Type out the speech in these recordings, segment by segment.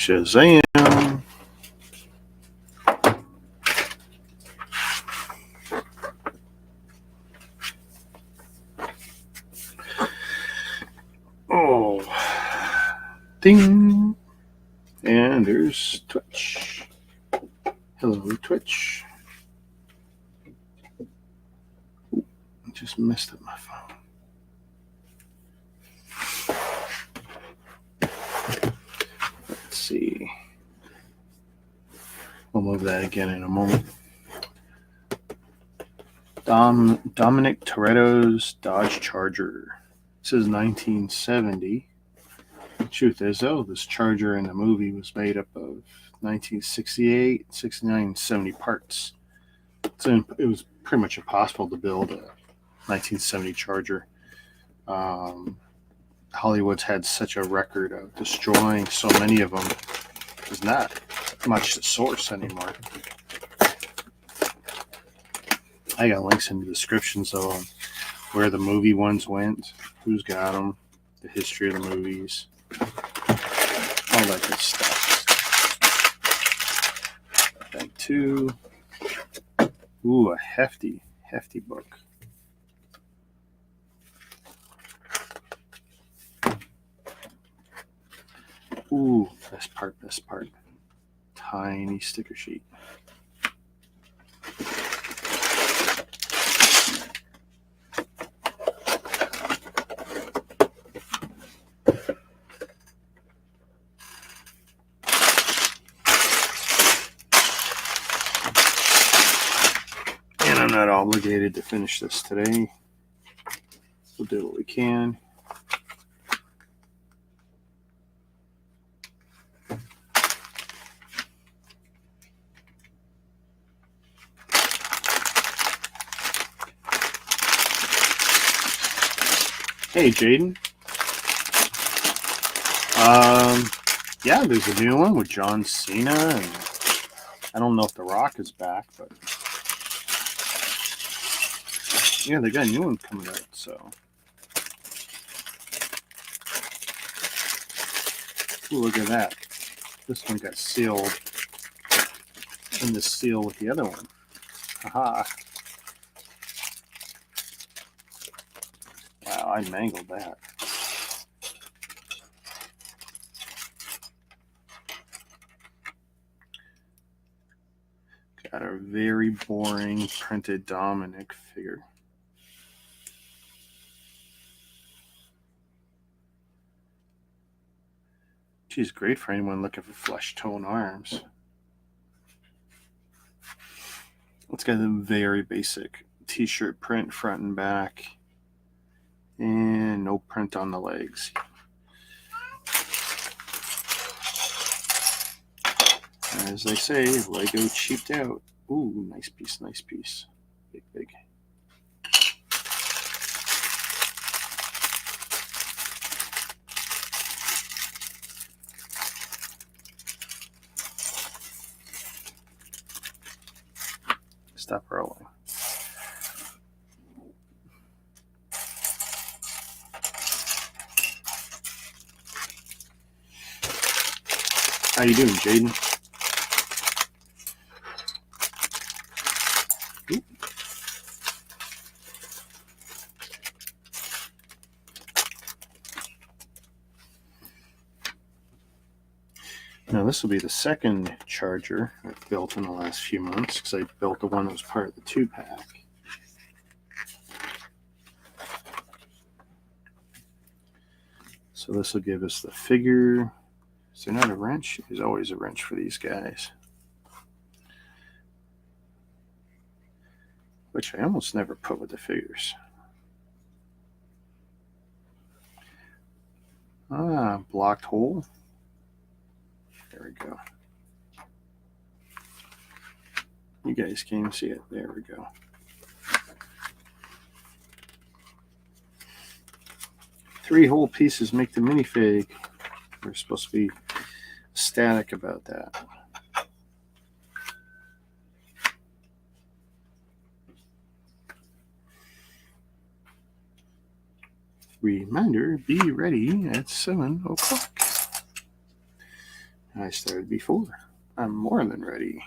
Shazam. Oh. Ding. And there's Twitch. Hello, Twitch. Ooh, I just messed up my phone. Let's see. We'll move that again in a moment. Dominic Toretto's Dodge Charger. This is 1970. The truth is, though, this Charger in the movie was made up of 1968, 69, and 70 parts. So it was pretty much impossible to build a 1970 Charger. Hollywood's had such a record of destroying so many of them. There's not much to source anymore. I got links in the description, so where the movie ones went, who's got them, the history of the movies, all that good stuff. Bag 2. Ooh, a hefty book. Ooh, best part. Tiny sticker sheet. And I'm not obligated to finish this today. We'll do what we can. Hey, Jaden. Yeah, there's a new one with John Cena, and I don't know if The Rock is back, but yeah, they got a new one coming out, so. Ooh, look at that. This one got sealed in the seal with the other one. Haha. Wow, I mangled that. Got a very boring printed Dominic figure. She's great for anyone looking for flesh tone arms. It's got a very basic t-shirt print front and back, and no print on the legs. As they say, Lego cheaped out. Ooh, nice piece. Big. Stop rolling. How you doing, Jaden? Now this will be the second Charger I've built in the last few months, because I built the one that was part of the 2-pack. So this will give us the figure. Is there not a wrench? There's always a wrench for these guys. Which I almost never put with the figures. Ah, blocked hole. There we go. You guys can't even see it. There we go. Three whole pieces make the minifig. We're supposed to be ecstatic about that. Reminder, be ready at 7 o'clock. I started before. I'm more than ready.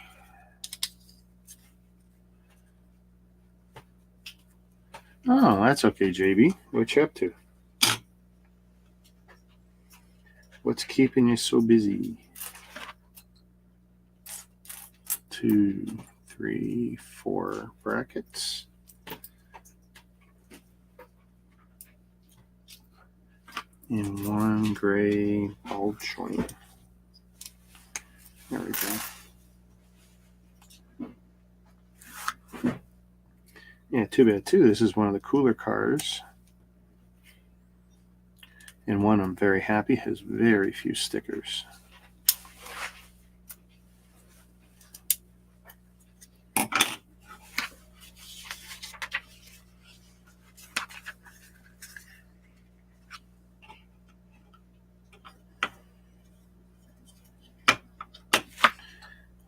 Oh, that's okay, JB. What you up to? What's keeping you so busy? 2, 3, 4 brackets. And 1 gray bulb joint. There we go. Yeah, too bad too. This is one of the cooler cars. And one I'm very happy has very few stickers.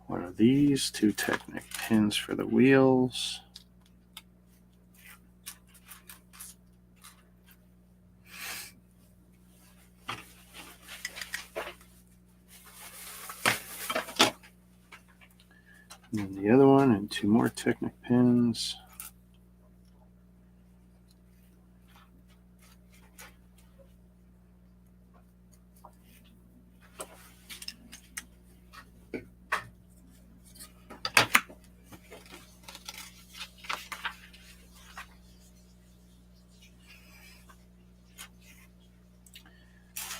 One of these, 2 Technic pins for the wheels. And then the other one, and 2 more Technic pins.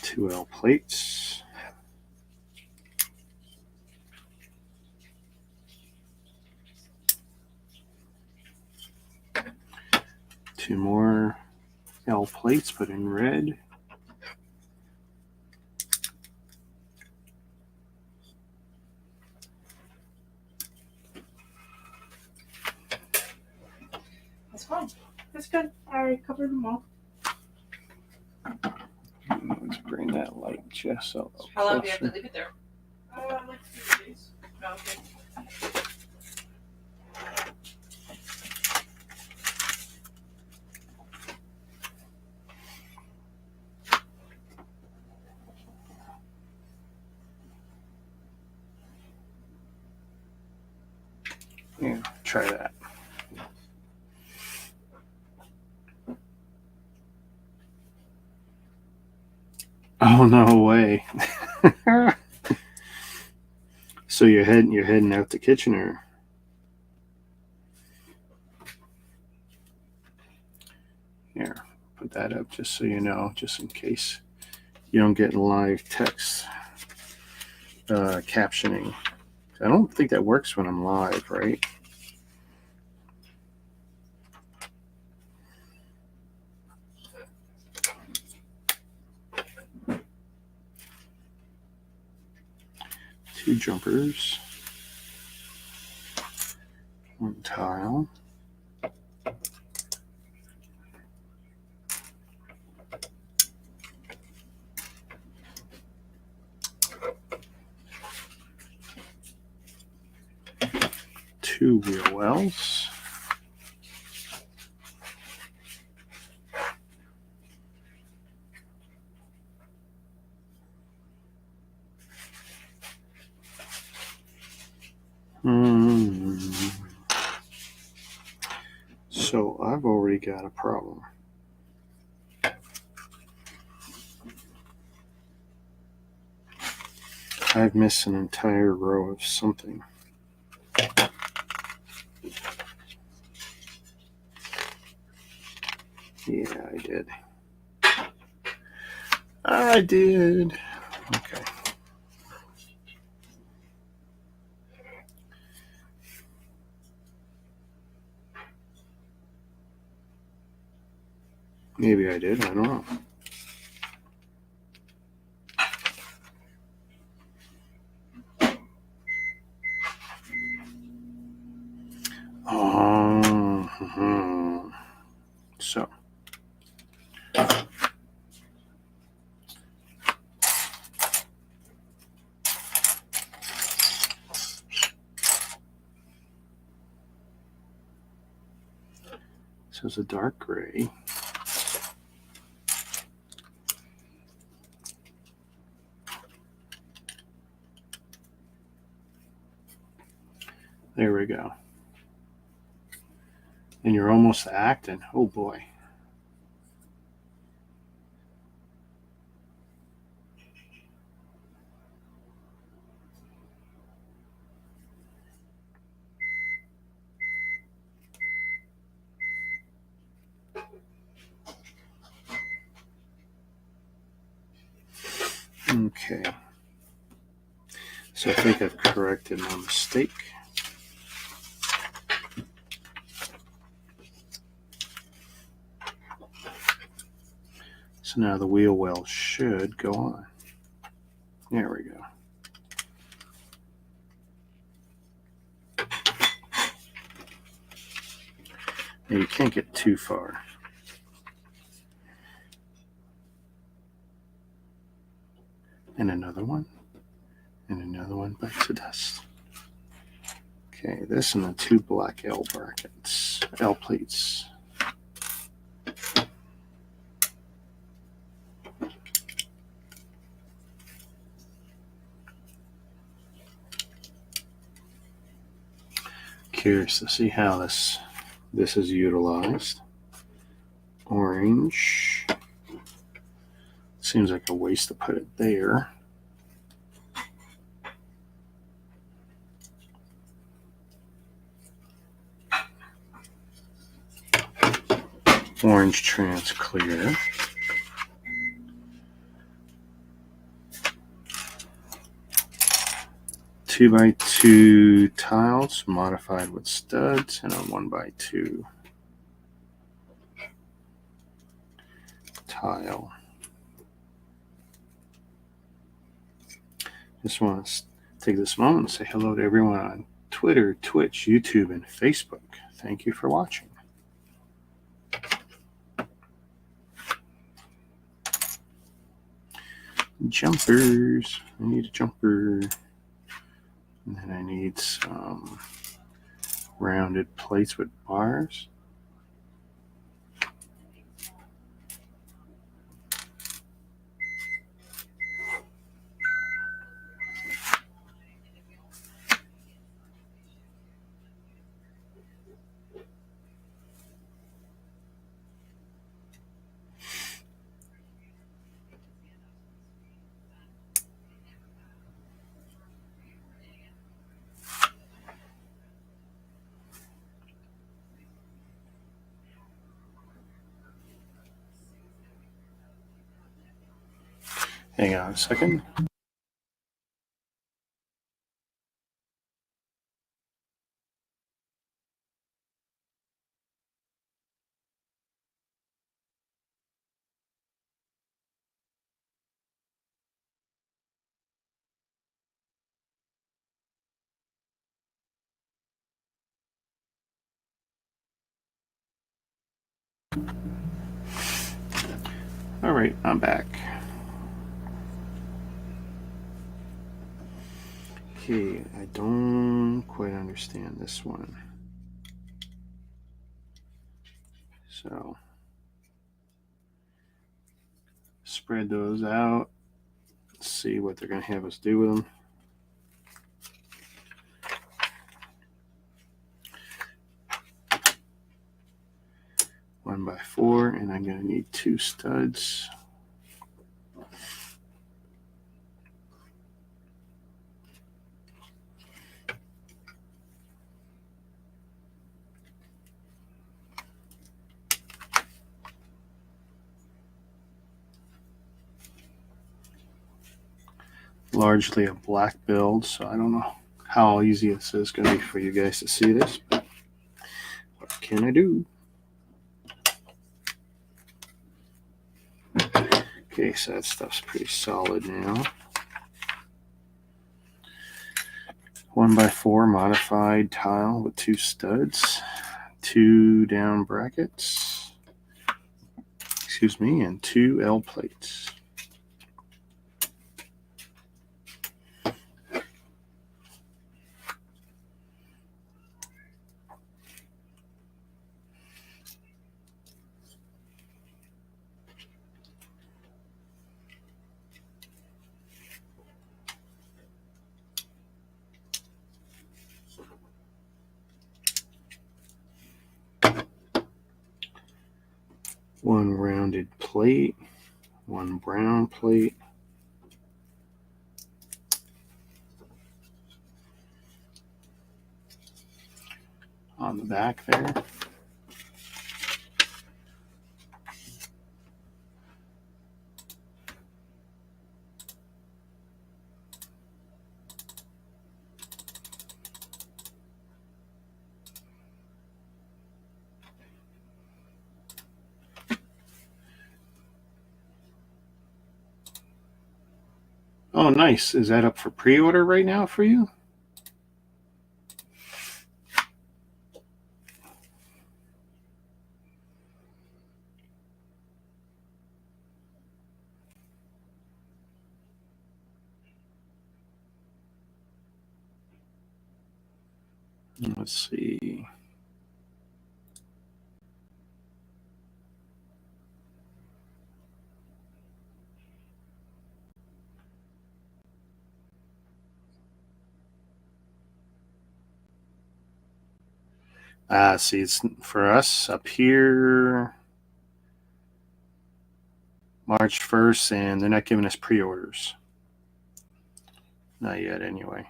Two L plates. Two more L plates, but in red. That's fine. That's good. I covered them all. Let's bring that light just up. How long do you have to leave it there? Like 3 days. Oh, okay. Yeah, try that. Oh, no way. So you're heading out to Kitchener. Here, put that up just so you know, just in case you don't get live text captioning. I don't think that works when I'm live, right? Two jumpers, 1 tile, two wheel wells, So I've already got a problem. I've missed an entire row of something. Yeah, I did. I did. Okay. Maybe I did. I don't know. So. So it's a dark gray. we go. And you're almost acting. Oh boy. Okay. So I think I've corrected my mistake. So now the wheel well should go on. There we go. Now you can't get too far. And another one. And another one bites the dust. Okay, this and the two black L brackets, L plates. Curious to see how this is utilized. Orange. Seems like a waste to put it there. Orange trans clear. Two by two tiles modified with studs and a 1x2 tile. Just want to take this moment and say hello to everyone on Twitter, Twitch, YouTube, and Facebook. Thank you for watching. Jumpers. I need a jumper. And then I need some rounded plates with bars. Hang on a second. All right, I'm back. Okay, I don't quite understand this one. So, spread those out. Let's see what they're going to have us do with them. One by four, and I'm going to need two studs. Largely a black build, so I don't know how easy this is going to be for you guys to see this, but what can I do? Okay, so that stuff's pretty solid now. 1x4 modified tile with two studs, two down brackets, and two L plates. One rounded plate, one brown plate. On the back there. Oh, nice. Is that up for pre-order right now for you? Let's see. See, it's for us up here March 1st, and they're not giving us pre-orders. Not yet, anyway.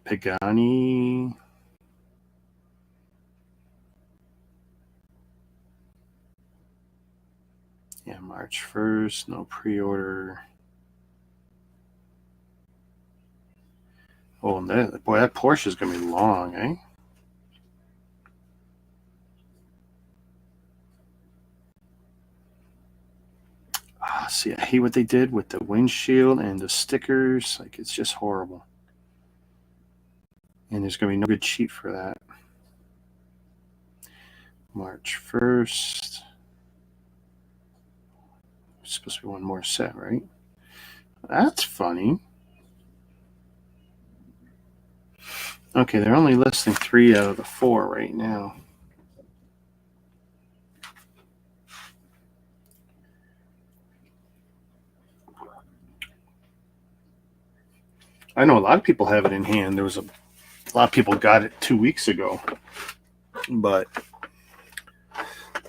Pagani. Yeah, March 1st, no pre-order. Oh, and that, boy, that Porsche is going to be long, eh? See, I hate what they did with the windshield and the stickers. Like, it's just horrible. And there's going to be no good sheet for that. March 1st. It's supposed to be one more set, right? That's funny. Okay, they're only listing 3 out of the 4 right now. I know a lot of people have it in hand. There was a lot of people got it 2 weeks ago, but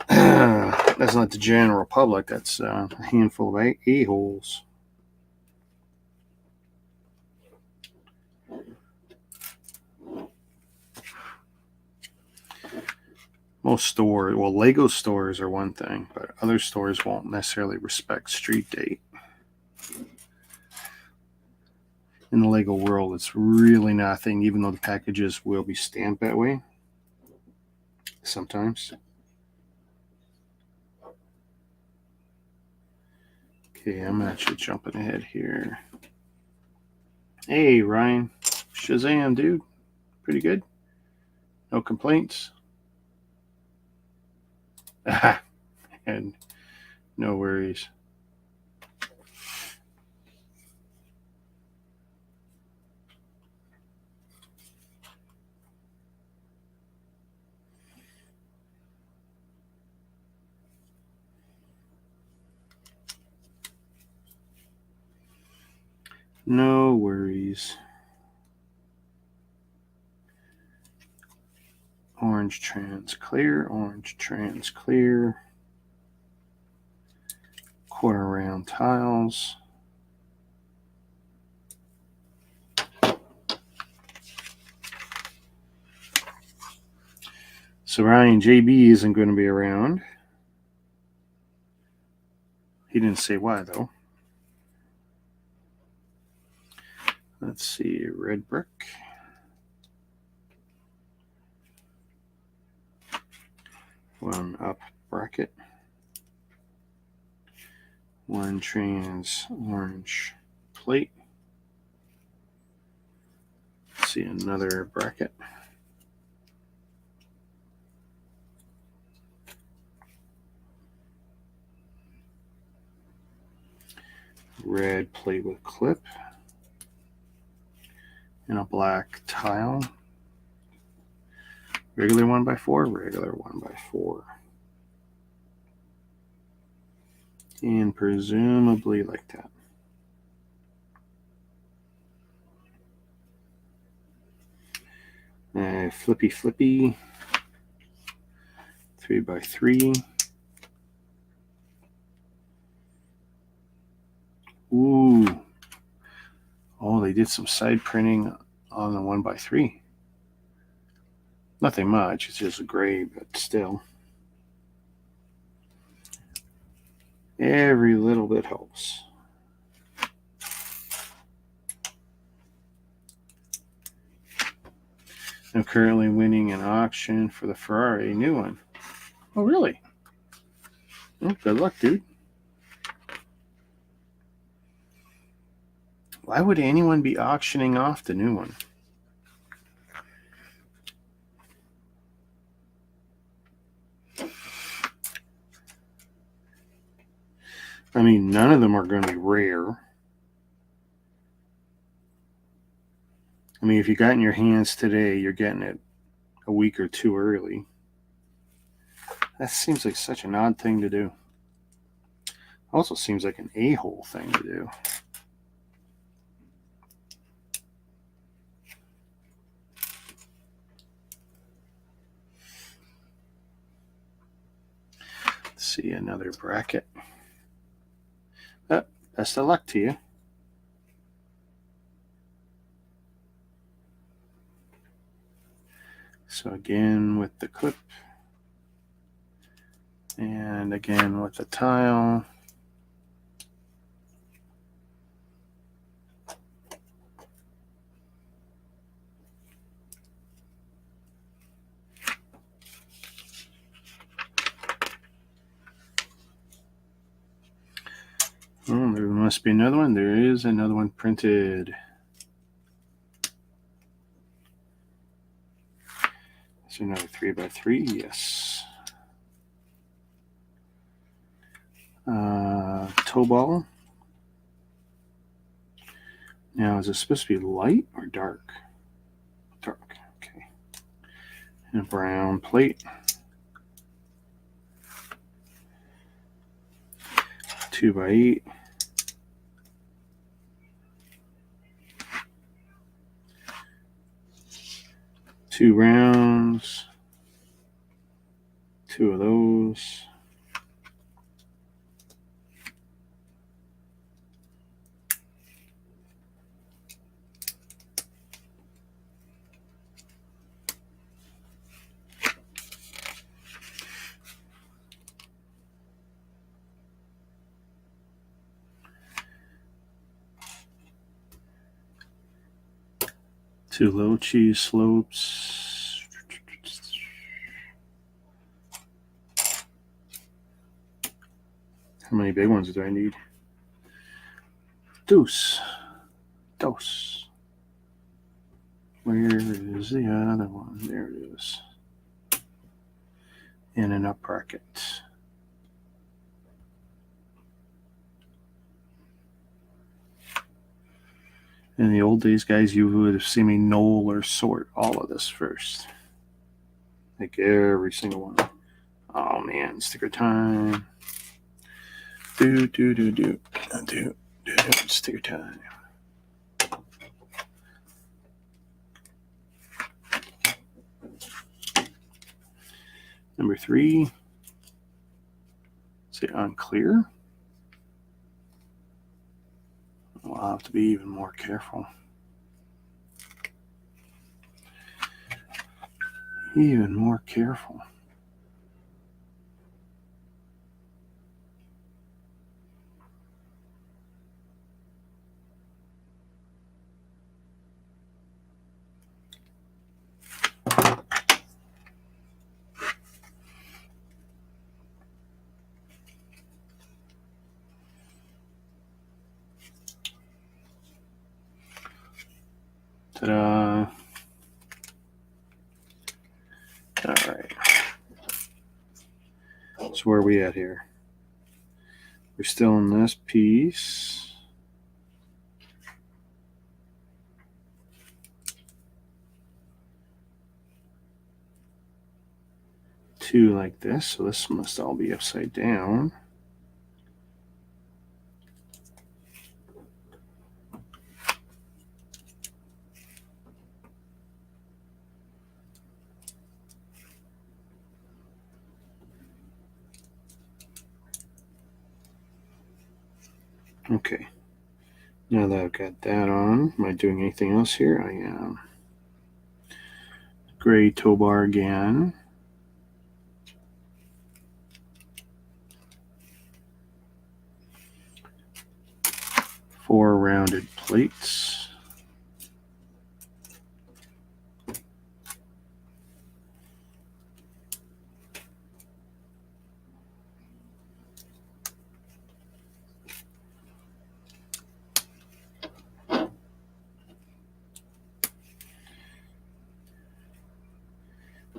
that's not the general public. That's a handful of a-holes. Most stores, well, Lego stores are one thing, but other stores won't necessarily respect street date. In the Lego world, it's really nothing, even though the packages will be stamped that way sometimes. Okay, I'm actually jumping ahead here. Hey, Ryan. Shazam, dude. Pretty good. No complaints. And no worries. No worries. Orange trans clear, orange trans clear. Quarter round tiles. So Ryan JB isn't going to be around. He didn't say why, though. Let's see, red brick. One up bracket. One trans orange plate. Let's see, another bracket. Red plate with clip. And a black tile. Regular 1x4, regular 1x4. And presumably like that. Flippy 3x3. Ooh. Oh, they did some side printing on the 1x3. Nothing much. It's just gray, but still. Every little bit helps. I'm currently winning an auction for the Ferrari, new one. Oh, really? Oh, good luck, dude. Why would anyone be auctioning off the new one? I mean, none of them are going to be rare. I mean, if you got in your hands today, you're getting it a week or two early. That seems like such an odd thing to do. Also seems like an a-hole thing to do. Let's see, another bracket. Best of luck to you. So again with the clip. And again with the tile. Oh, there must be another one. There is another one printed. Is there another 3x3? Yes. Toe ball. Now, is it supposed to be light or dark? Dark, okay. And a brown plate. 2x8. Two rounds. Two of those. Two low cheese slopes. How many big ones do I need? Deuce. Dose. Where is the other one? There it is. In an up bracket. In the old days, guys, you would have seen me knoll or sort all of this first. Like every single one. Oh man, sticker time. Sticker time. Number 3. Say unclear. I'll have to be even more careful. Even more careful. Ta-da. All right. So where are we at here? We're still in this piece. Two like this, so this must all be upside down. Okay. Now that I've got that on, am I doing anything else here? I am. Gray tow bar again. 4 rounded plates.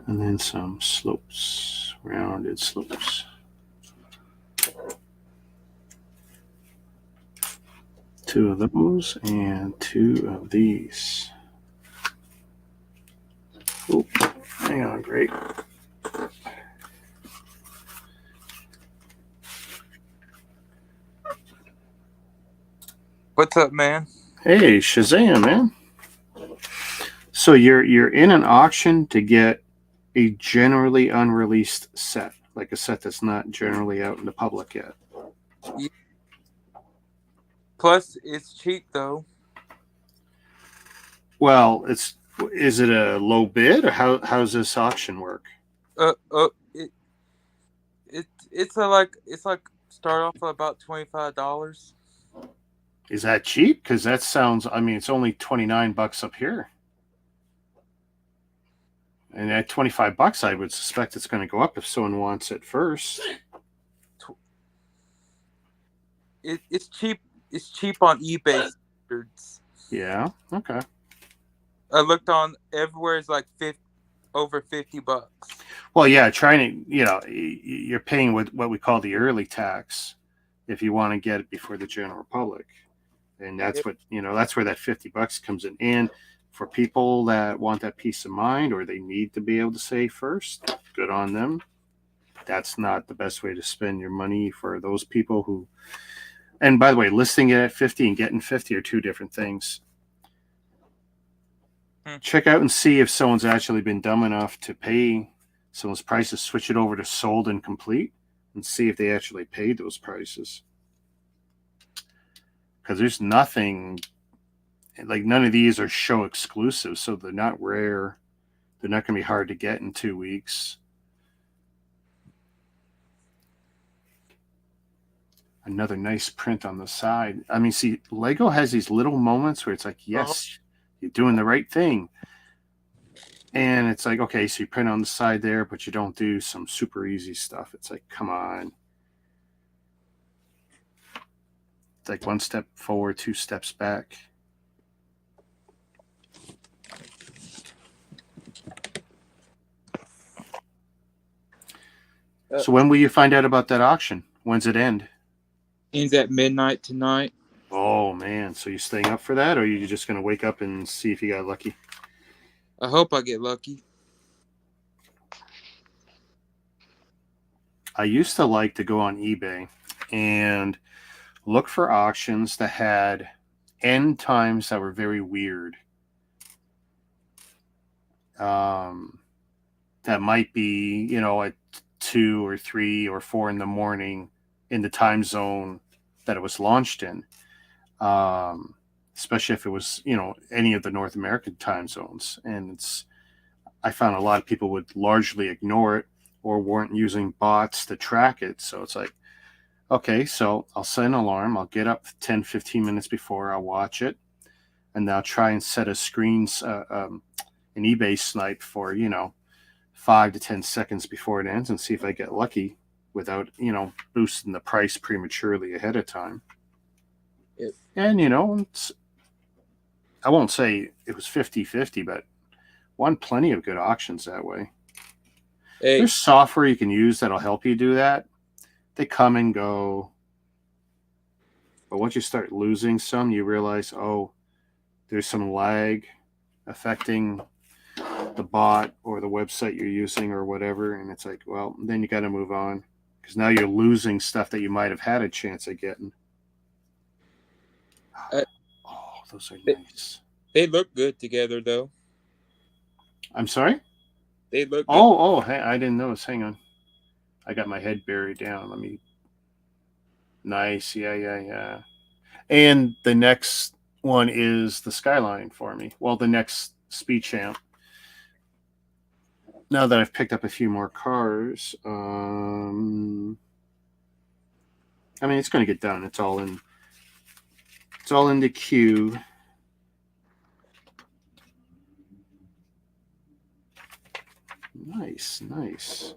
And then some slopes, rounded slopes. 2 of those and 2 of these. Oh, hang on, great. What's up, man? Hey, Shazam, man. So you're in an auction to get a generally unreleased set, like a set that's not generally out in the public yet. Plus, it's cheap though. Well, is it a low bid, or how's this auction work? It's like start off at about $25. Is that cheap? Because that sounds. I mean, it's only $29 up here, and at $25, I would suspect it's going to go up if someone wants it first. It's cheap. It's cheap on eBay standards. Yeah. Okay. I looked on everywhere. It's like over $50. Well, yeah. Trying to, you're paying what we call the early tax if you want to get it before the general public, and that's what that's where that $50 comes in. And for people that want that peace of mind, or they need to be able to say first, good on them. That's not the best way to spend your money for those people who. And by the way, listing it at 50 and getting 50 are two different things. Check out and see if someone's actually been dumb enough to pay someone's prices, switch it over to sold and complete, and see if they actually paid those prices. Because there's nothing, like none of these are show exclusive, so they're not rare. They're not going to be hard to get in 2 weeks. Another nice print on the side. I mean, see, Lego has these little moments where it's like, yes, you're doing the right thing. And it's like, okay, so you print on the side there, but you don't do some super easy stuff. It's like, come on. It's like 1 step forward, 2 steps back. So when will you find out about that auction? When's it end? Ends at midnight tonight. Oh, man. So you staying up for that, or are you just going to wake up and see if you got lucky? I hope I get lucky. I used to like to go on eBay and look for auctions that had end times that were very weird. That might be, at 2 or 3 or 4 in the morning in the time zone that it was launched in. Especially if it was, any of the North American time zones. And I found a lot of people would largely ignore it or weren't using bots to track it. So it's like, okay, so I'll set an alarm. I'll get up 10, 15 minutes before. I'll watch it. And I'll try and set a screens, an eBay snipe for, 5 to 10 seconds before it ends and see if I get lucky without, boosting the price prematurely ahead of time. Yep. And, I won't say it was 50-50, but won plenty of good auctions that way. Hey. There's software you can use that'll help you do that. They come and go. But once you start losing some, you realize, there's some lag affecting the bot or the website you're using or whatever. And it's like, well, then you got to move on because now you're losing stuff that you might have had a chance at getting. Those are nice. They look good together, though. I'm sorry? They look good. Hey, I didn't notice. Hang on. I got my head buried down. Let me. Nice. Yeah. And the next one is the Skyline for me. Well, the next Speed Champ. Now that I've picked up a few more cars, I mean, it's going to get done. It's all in. It's all in the queue. Nice, nice.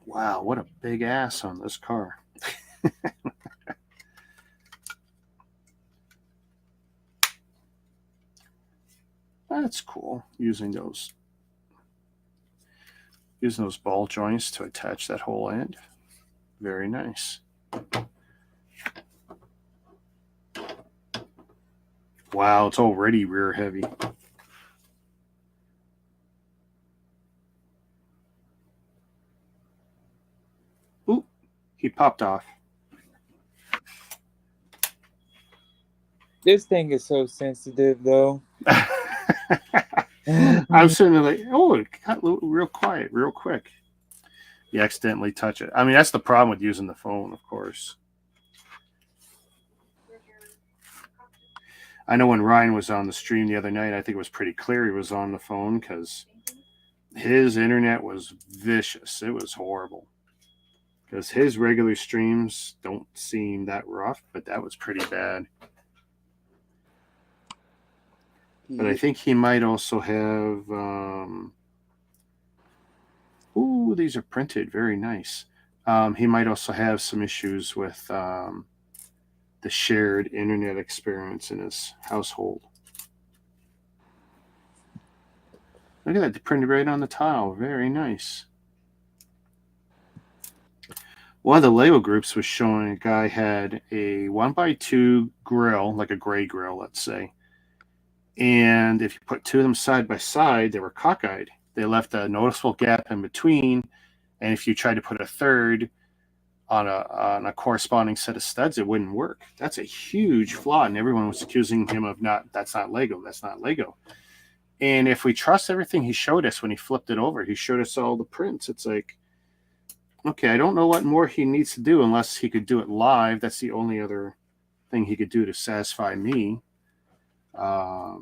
Wow, what a big ass on this car. That's cool. Using those ball joints to attach that whole end. Very nice. Wow, it's already rear heavy. Ooh, he popped off. This thing is so sensitive, though. I'm sitting there like, oh, it got real quiet, real quick. You accidentally touch it. I mean, that's the problem with using the phone, of course. I know when Ryan was on the stream the other night, I think it was pretty clear he was on the phone because his internet was vicious. It was horrible. Because his regular streams don't seem that rough, but that was pretty bad. But I think he might also have... ooh, these are printed. Very nice. He might also have some issues with the shared internet experience in his household. Look at that. They printed right on the tile. Very nice. One of the Lego groups was showing a guy had a 1x2 grill, like a gray grill, let's say. And if you put two of them side by side, they were cockeyed. They left a noticeable gap in between. And if you tried to put a third on a corresponding set of studs, it wouldn't work. That's a huge flaw. And everyone was accusing him of that's not Lego. That's not Lego. And if we trust everything he showed us when he flipped it over, he showed us all the prints. It's like, okay, I don't know what more he needs to do unless he could do it live. That's the only other thing he could do to satisfy me. I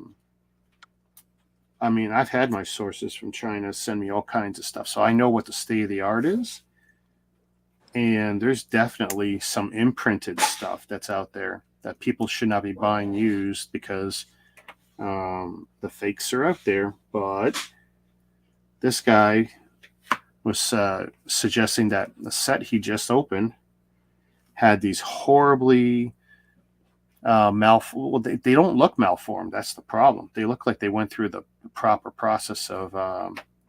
mean, I've had my sources from China send me all kinds of stuff, so I know what the state of the art is. And there's definitely some imprinted stuff that's out there that people should not be buying used because the fakes are out there. But this guy was suggesting that the set he just opened had these horribly well, they don't look malformed. That's the problem. They look like they went through the proper process of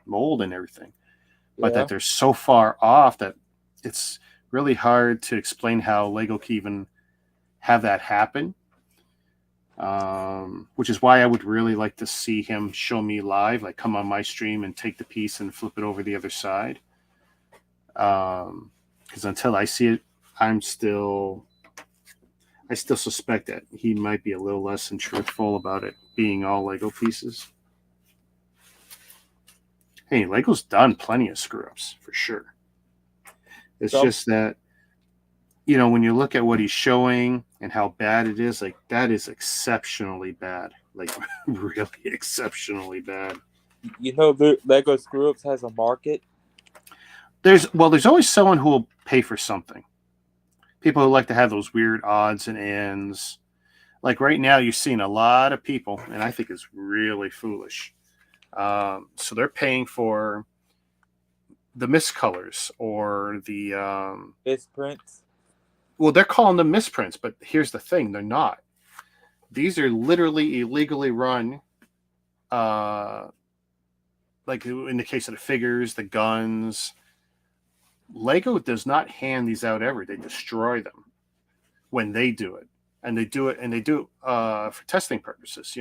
mold and everything, but that they're so far off that it's really hard to explain how Lego can even have that happen. Which is why I would really like to see him show me live, like come on my stream and take the piece and flip it over the other side. Because until I see it, I still suspect that he might be a little less than truthful about it being all Lego pieces. Hey, Lego's done plenty of screw-ups, for sure. It's just that, when you look at what he's showing and how bad it is, like, that is exceptionally bad. Like, really exceptionally bad. Lego screw-ups has a market? There's always someone who will pay for something. People who like to have those weird odds and ends. Like right now, you're seeing a lot of people, and I think it's really foolish. So they're paying for the miscolors or the misprints. Well, they're calling them misprints, but here's the thing: they're not. These are literally illegally run. Like in the case of the figures, the guns. Lego does not hand these out ever. They destroy them when they do it. And they do it for testing purposes,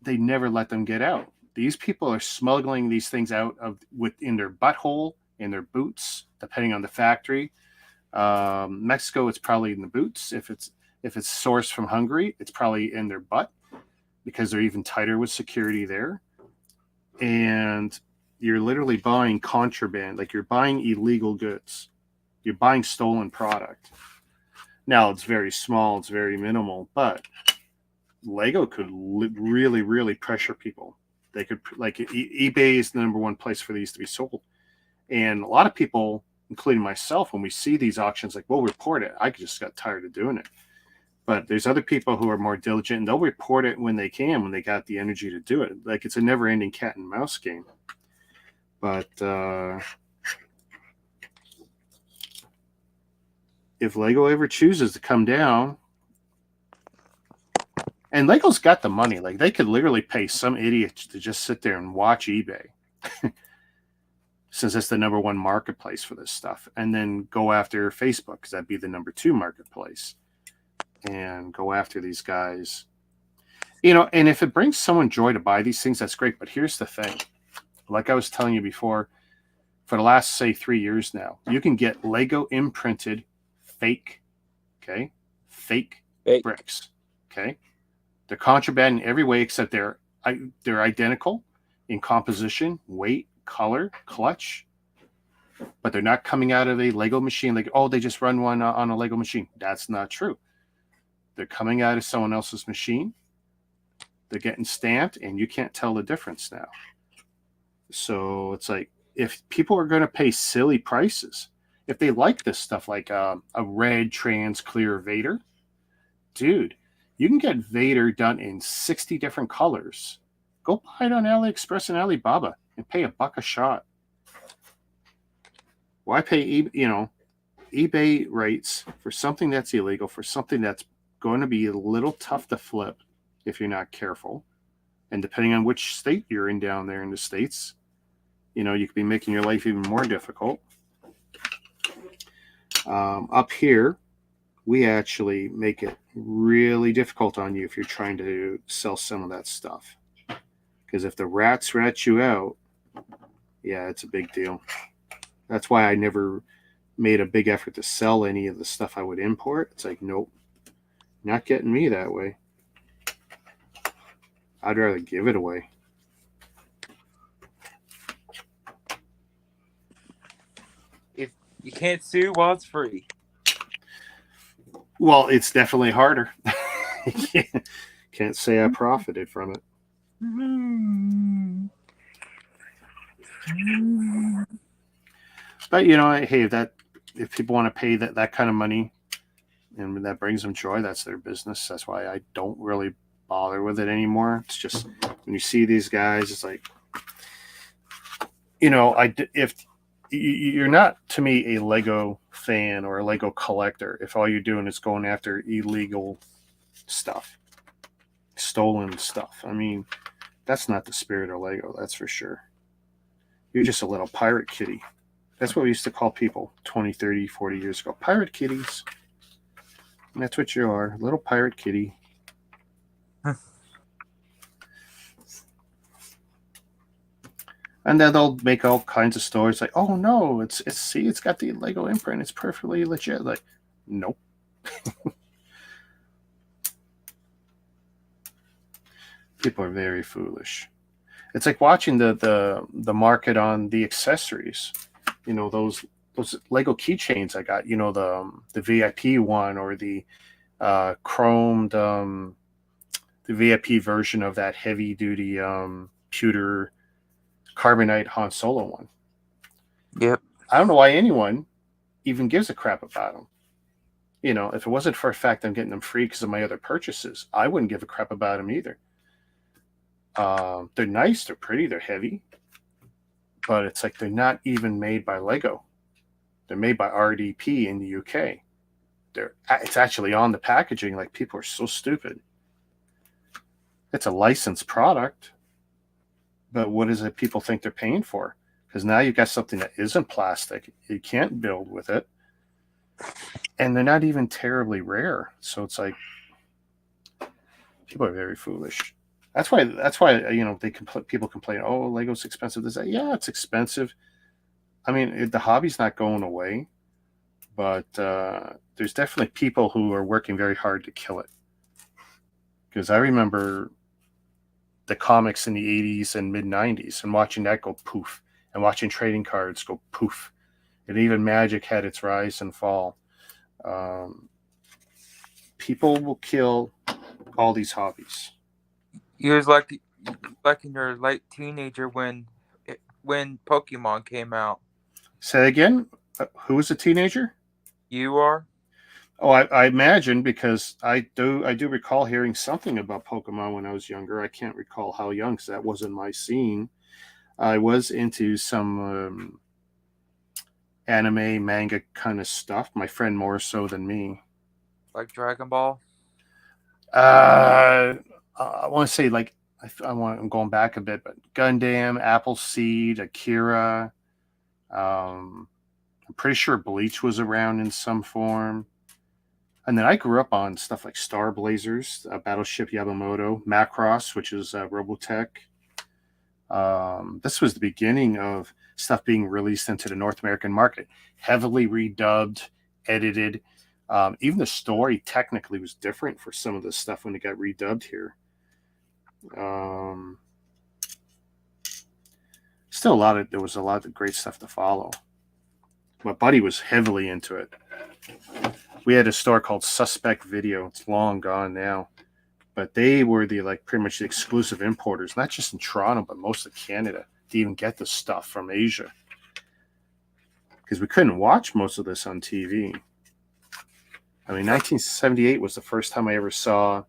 They never let them get out. These people are smuggling these things out in their butthole, in their boots, depending on the factory. Mexico, it's probably in the boots. If it's sourced from Hungary, it's probably in their butt because they're even tighter with security there. And you're literally buying contraband, like you're buying illegal goods. You're buying stolen product. Now it's very small, it's very minimal, but Lego could really, really pressure people. They could, like, eBay is the number one place for these to be sold. And a lot of people, including myself, when we see these auctions, like, we'll report it. I just got tired of doing it. But there's other people who are more diligent, and they'll report it when they can, when they got the energy to do it. Like, it's a never-ending cat and mouse game. But if Lego ever chooses to come down, and Lego's got the money, like, they could literally pay some idiot to just sit there and watch eBay, since it's the number one marketplace for this stuff, and then go after Facebook, because that'd be the number two marketplace, and go after these guys. You know, and if it brings someone joy to buy these things, that's great. But here's the thing. Like I was telling you before, for the last, say, 3 years now, you can get Lego imprinted fake, okay? Fake bricks, okay? They're contraband in every way except they're identical in composition, weight, color, clutch, but they're not coming out of a Lego machine like, oh, they just run one on a Lego machine. That's not true. They're coming out of someone else's machine. They're getting stamped, and you can't tell the difference now. So it's like, if people are going to pay silly prices, if they like this stuff, like a red trans clear Vader, dude, you can get Vader done in 60 different colors. Go buy it on AliExpress and Alibaba and pay $1 a shot. Why pay eBay rates for something that's illegal, for something that's going to be a little tough to flip if you're not careful? And depending on which state you're in down there in the States, you could be making your life even more difficult. Up here, we actually make it really difficult on you if you're trying to sell some of that stuff. Because if the rats rat you out, yeah, it's a big deal. That's why I never made a big effort to sell any of the stuff I would import. It's like, nope, not getting me that way. I'd rather give it away. If you can't sue while it's free. Well, it's definitely harder. Can't say I profited from it. But hey, if people want to pay that kind of money, and that brings them joy, that's their business. That's why I don't really bother with it anymore. It's just when you see these guys, it's like, if you're not, to me, a Lego fan or a Lego collector if all you're doing is going after illegal stuff, stolen stuff. I mean, that's not the spirit of Lego, that's for sure. You're just a little pirate kitty. That's what we used to call people 20, 30, 40 years ago. Pirate kitties. And that's what you are, little pirate kitty. And then they'll make all kinds of stories like, oh no, it's got the Lego imprint, it's perfectly legit. Like, nope. People are very foolish. It's like watching the market on the accessories. Those Lego keychains I got, the VIP one, or the chromed the VIP version of that heavy duty pewter carbonite Han Solo one. Yep. I don't know why anyone even gives a crap about them. If it wasn't for a fact I'm getting them free because of my other purchases, I wouldn't give a crap about them either. They're nice, they're pretty, they're heavy, but it's like they're not even made by Lego. They're made by RDP in the UK. It's actually on the packaging. Like, people are so stupid. It's a licensed product, but what is it people think they're paying for? Because now you've got something that isn't plastic. You can't build with it. And they're not even terribly rare. So it's like, people are very foolish. That's why people complain, oh, Lego's expensive. Yeah, it's expensive. I mean, the hobby's not going away, but there's definitely people who are working very hard to kill it. Because I remember the comics in the 80s and mid-90s and watching that go poof, and watching trading cards go poof. And even Magic had its rise and fall. people will kill all these hobbies. You was like in your late teenager when Pokemon came out. Say again. Who was a teenager? You are? Oh, I imagine, because I do recall hearing something about Pokemon when I was younger. I can't recall how young, because that wasn't my scene. I was into some anime, manga kind of stuff. My friend more so than me. Like Dragon Ball? I want to say, like, I'm going back a bit, but Gundam, Appleseed, Akira. I'm pretty sure Bleach was around in some form. And then I grew up on stuff like Star Blazers, Battleship Yamamoto, Macross, which is Robotech. This was the beginning of stuff being released into the North American market, heavily redubbed, edited. Even the story technically was different for some of this stuff when it got redubbed here. Still, there was a lot of great stuff to follow. My buddy was heavily into it. We had a store called Suspect Video. It's long gone now, but they were pretty much the exclusive importers, not just in Toronto, but most of Canada, to even get the stuff from Asia, because we couldn't watch most of this on TV. I mean, 1978 was the first time I ever saw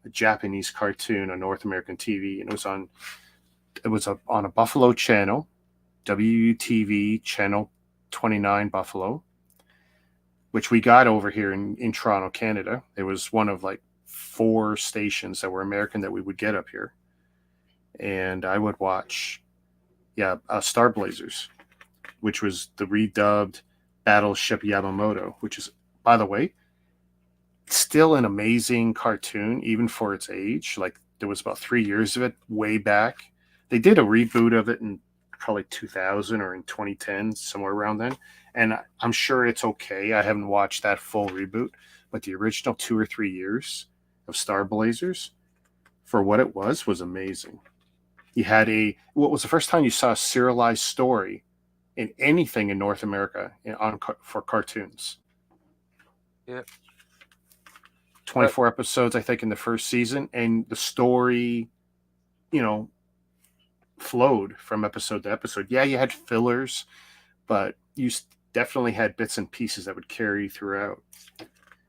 a Japanese cartoon on North American TV, and it was on a Buffalo channel, WTV channel 29 Buffalo, which we got over here in Toronto, Canada. It was one of like 4 stations that were American that we would get up here. And I would watch, Star Blazers, which was the redubbed Battleship Yamamoto, which is, by the way, still an amazing cartoon, even for its age. Like, there was about 3 years of it way back. They did a reboot of it in probably 2000 or in 2010, somewhere around then. And I'm sure it's okay. I haven't watched that full reboot, but the original 2 or 3 years of Star Blazers, for what it was amazing. You had what was the first time you saw a serialized story in anything in North America for cartoons? Yep. 24 episodes, I think, in the first season, and the story, flowed from episode to episode. Yeah, you had fillers, but you definitely had bits and pieces that would carry throughout.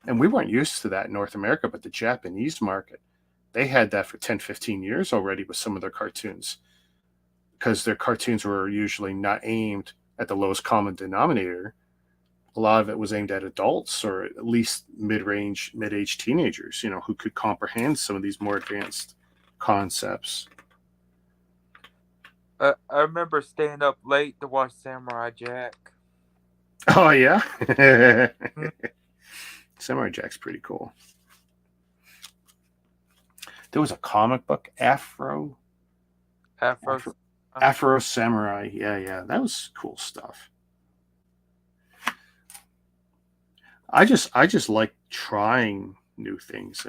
And we weren't used to that in North America, but the Japanese market, they had that for 10, 15 years already with some of their cartoons, because their cartoons were usually not aimed at the lowest common denominator. A lot of it was aimed at adults, or at least mid-age teenagers, who could comprehend some of these more advanced concepts. I remember staying up late to watch Samurai Jack. Oh, yeah? Samurai Jack's pretty cool. There was a comic book, Afro Samurai. Yeah. That was cool stuff. I just like trying new things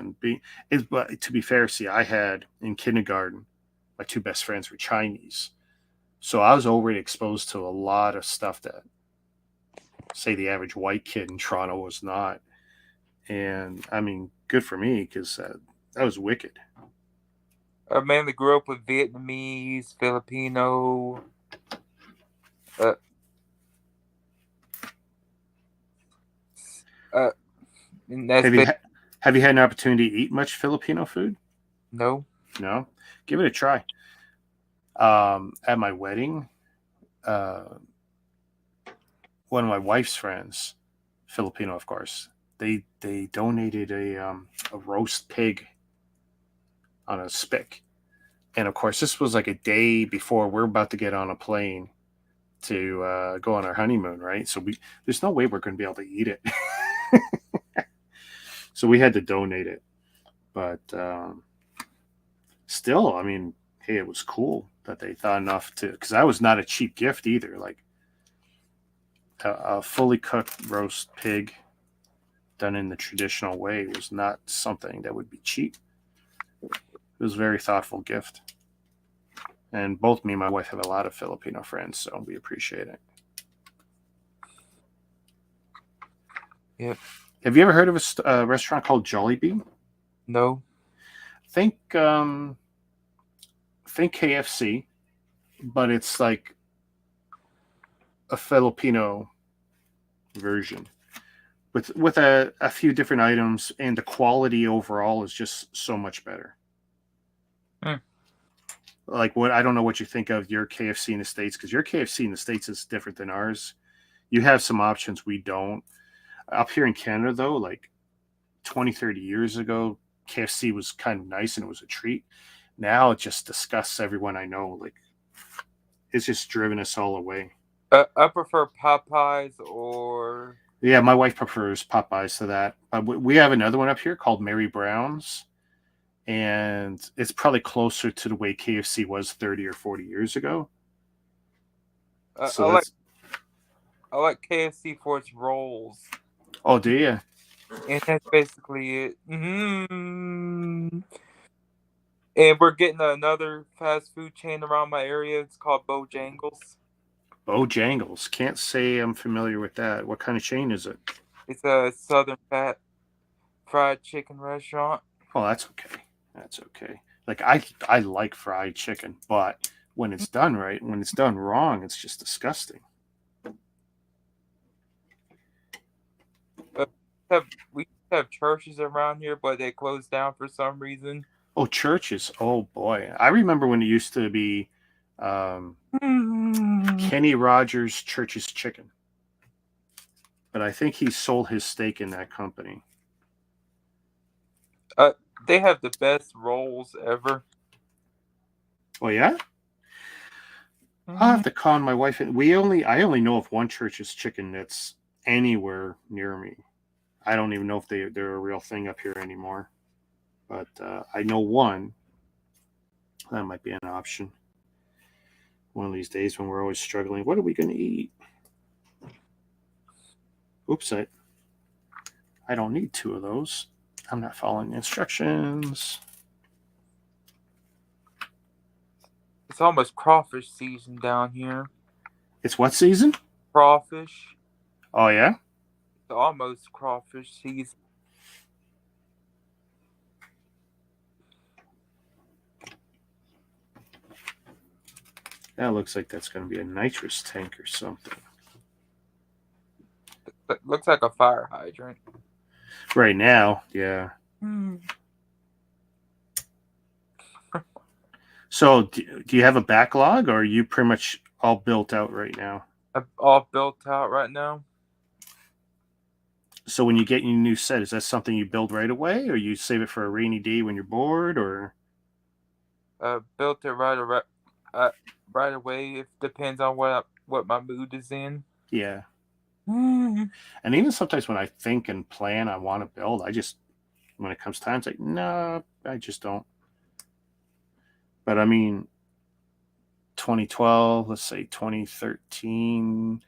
but to be fair, see, I had in kindergarten, my 2 best friends were Chinese. So I was already exposed to a lot of stuff that, say, the average white kid in Toronto was not. And I mean, good for me, because that was wicked. I mainly grew up with Vietnamese, Filipino. Have you had an opportunity to eat much Filipino food? No. Give it a try. At my wedding, one of my wife's friends, Filipino, of course, they donated a roast pig on a spick. And of course, this was like a day before we're about to get on a plane to go on our honeymoon, right? So there's no way we're going to be able to eat it. So we had to donate it. But still, I mean, hey, it was cool that they thought enough to, because that was not a cheap gift either. Like a fully cooked roast pig done in the traditional way was not something that would be cheap. It was a very thoughtful gift. And both me and my wife have a lot of Filipino friends, so we appreciate it. Yep. Have you ever heard of a restaurant called Jollibee? No. Think think KFC, but it's like a Filipino version with a few different items, and the quality overall is just so much better. Hmm. Like what I don't know what you think of your KFC in the States, because your KFC in the States is different than ours. You have some options we don't. Up here in Canada though, like 20, 30 years ago, KFC was kind of nice and it was a treat. Now it just disgusts everyone I know. Like it's just driven us all away. I prefer Popeyes or Yeah, my wife prefers Popeyes to that. We have another one up here called Mary Brown's, and it's probably closer to the way KFC was 30 or 40 years ago. I So like that's. KFC for its rolls, Oh, do you? and that's basically it. And we're getting another fast food chain around my area. It's called Bojangles. Bojangles. Can't say I'm familiar with that. What kind of chain is it? It's a southern fried chicken restaurant. Oh, that's okay. That's okay. Like I like fried chicken, but when it's done right, when it's done wrong, it's just disgusting. We have churches around here, but they closed down for some reason. Oh, churches. Oh boy, I remember when it used to be Kenny Rogers Church's Chicken, but I think he sold his stake in that company. They have the best rolls ever. Oh yeah, I'll have to con my wife. I only know of one Church's Chicken that's anywhere near me. I don't even know if they're a real thing up here anymore. But I know one. That might be an option. One of these days when we're always struggling, what are we going to eat? Oops, I don't need two of those. I'm not following the instructions. It's almost crawfish season down here. It's what season? Crawfish. Oh, yeah? It's almost crawfish season. That looks like that's going to be a nitrous tank or something. It looks like a fire hydrant. Right now, yeah. So, do you have a backlog, or are you pretty much all built out right now? I'm all built out right now. So, when you get your new set, is that something you build right away, or you save it for a rainy day when you're bored, or? Built it right away. It depends on what my mood is in. Yeah. And even sometimes when I think and plan I want to build, when it comes time, it's like, no, I just don't. But I mean, 2012, let's say 2013,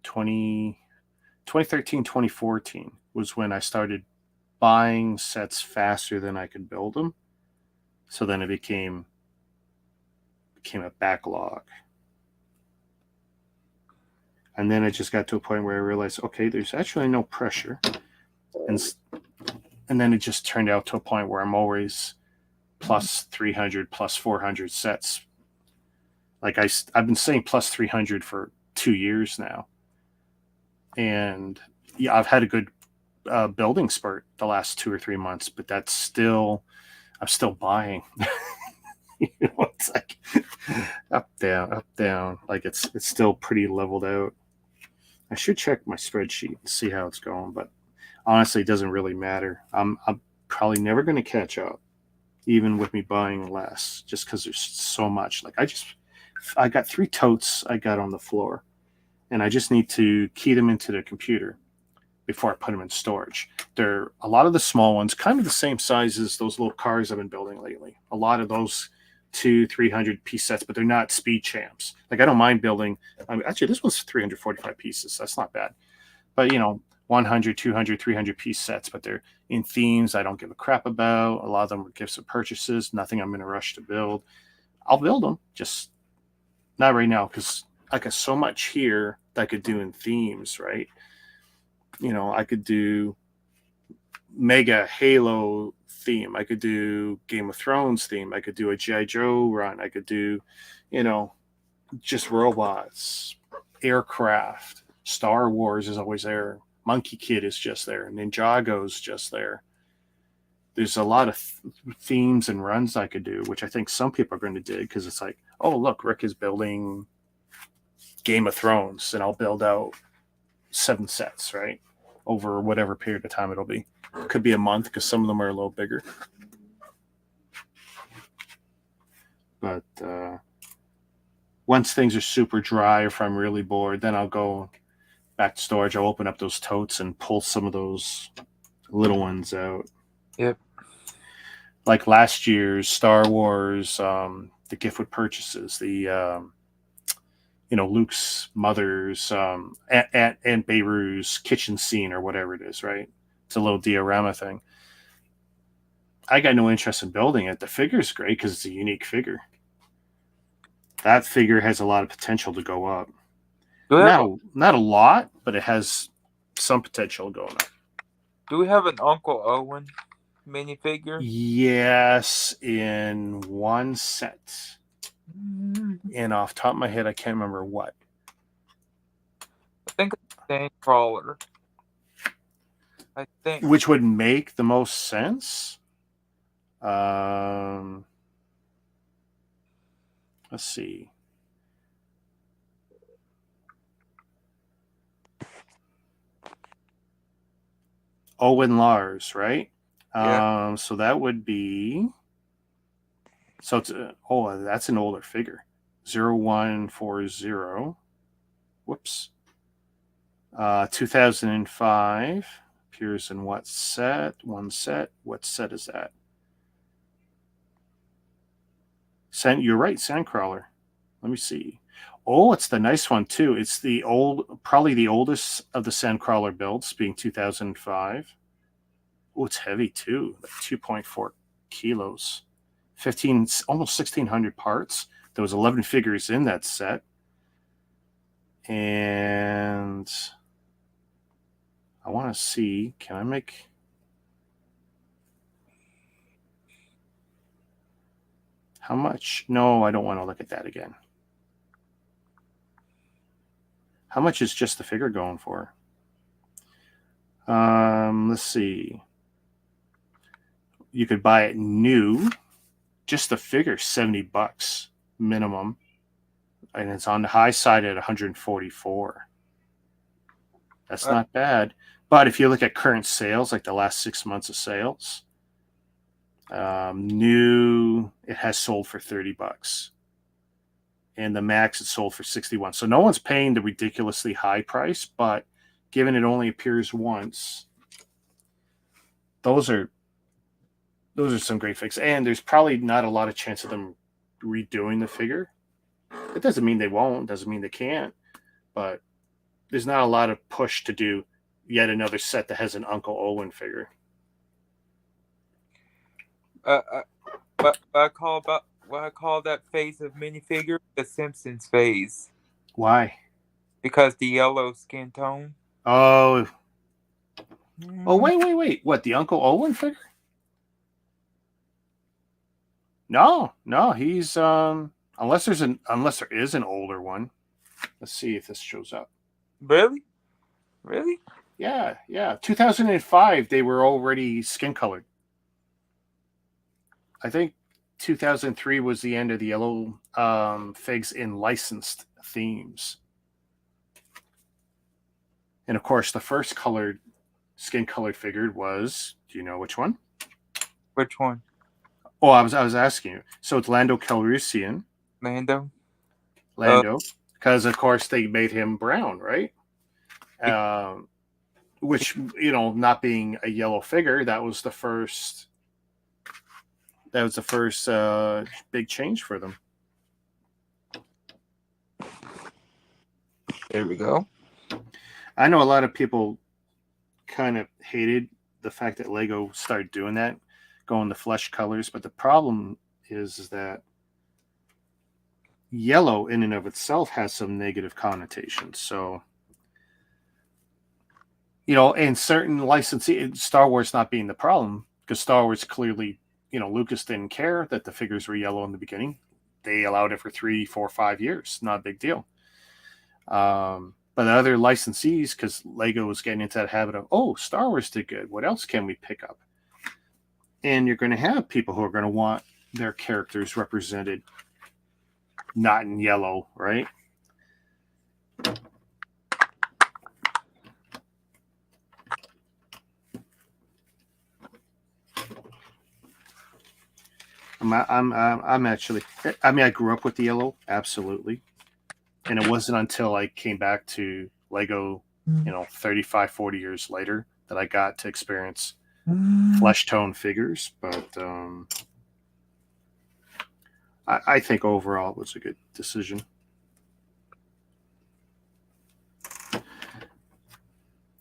2014 was when I started buying sets faster than I could build them. So then it became a backlog. And then it just got to a point where I realized, okay, there's actually no pressure. And then it just turned out to a point where I'm always plus 300, plus 400 sets. Like I've been saying plus 300 for 2 years now. And yeah, I've had a good building spurt the last 2 or 3 months, but I'm still buying. It's like up, down. Like it's still pretty leveled out. I should check my spreadsheet and see how it's going, but honestly, it doesn't really matter. I'm probably never going to catch up, even with me buying less, just because there's so much. Like I got 3 totes I got on the floor, and I just need to key them into the computer before I put them in storage. They're a lot of the small ones, kind of the same size as those little cars I've been building lately. A lot of those 200-300 piece sets, but they're not speed champs. Like I don't mind building. Actually, this one's 345 pieces. That's not bad. But 100, 200, 300 piece sets, but they're in themes I don't give a crap about. A lot of them are gifts of purchases. Nothing I'm in a rush to build. I'll build them, just not right now because I got so much here that I could do in themes, right? I could do mega Halo theme. I could do Game of Thrones theme. I could do a G.I. Joe run. I could do, just robots, aircraft. Star Wars is always there. Monkey Kid is just there. Ninjago's just there. There's a lot of themes and runs I could do, which I think some people are going to dig because it's like, oh, look, Rick is building Game of Thrones, and I'll build out 7 sets, right? Over whatever period of time it'll be. It could be a month because some of them are a little bigger. But once things are super dry, or if I'm really bored, then I'll go back to storage. I'll open up those totes and pull some of those little ones out. Yep. Like last year's Star Wars, the gift with purchases, the Luke's mother's Aunt Beru's kitchen scene or whatever it is, right? It's a little diorama thing. I got no interest in building it. The figure's great because it's a unique figure. That figure has a lot of potential to go up. Now, not a lot, but it has some potential going up. Do we have an Uncle Owen minifigure? Yes, in one set. And off the top of my head, I can't remember what. I think it's Sandcrawler. I think. Which would make the most sense. Let's see. Owen Lars, right? Yeah. So that would be. So it's that's an older figure. 0140. Whoops. 2005 appears in what set? One set. What set is that? You're right, Sandcrawler. Let me see. Oh, it's the nice one too. It's probably the oldest of the Sandcrawler builds, being 2005. Oh, it's heavy too, like 2.4 kilos, 15, almost 1,600 parts. There was 11 figures in that set, and I want to see. Can I make? How much? No, I don't want to look at that again. How much is just the figure going for? Let's see. You could buy it new, just the figure, $70 minimum, and it's on the high side at 144. That's not bad. But if you look at current sales, like the last 6 months of sales, new, it has sold for $30. And the max, it sold for 61. So no one's paying the ridiculously high price, but given it only appears once, those are some great fixes. And there's probably not a lot of chance of them redoing the figure. It doesn't mean they won't, doesn't mean they can't, but there's not a lot of push to do yet another set that has an Uncle Owen figure. What I call that phase of minifigure the Simpsons phase. Why? Because the yellow skin tone. Oh, wait. What, the Uncle Owen figure? No, he's unless there is an older one. Let's see if this shows up. Really? Yeah. 2005, they were already skin colored. I think 2003 was the end of the yellow figs in licensed themes. And of course, the first skin colored figure was, do you know which one? Which one? Oh, I was asking you. So it's Lando Calrissian. Lando, because of course they made him brown, right? Which, not being a yellow figure, that was the first big change for them. There we go. I know a lot of people kind of hated the fact that Lego started doing that, going the flesh colors, but the problem is that yellow in and of itself has some negative connotations. So and certain licensee, Star Wars not being the problem, because Star Wars clearly, Lucas didn't care that the figures were yellow in the beginning. They allowed it for 3, 4, 5 years. Not a big deal. But other licensees, because Lego was getting into that habit of, Star Wars did good. What else can we pick up? And you're going to have people who are going to want their characters represented not in yellow, right? I'm actually, I grew up with the yellow, absolutely. And it wasn't until I came back to Lego, 35, 40 years later that I got to experience flesh tone figures. But I think overall it was a good decision.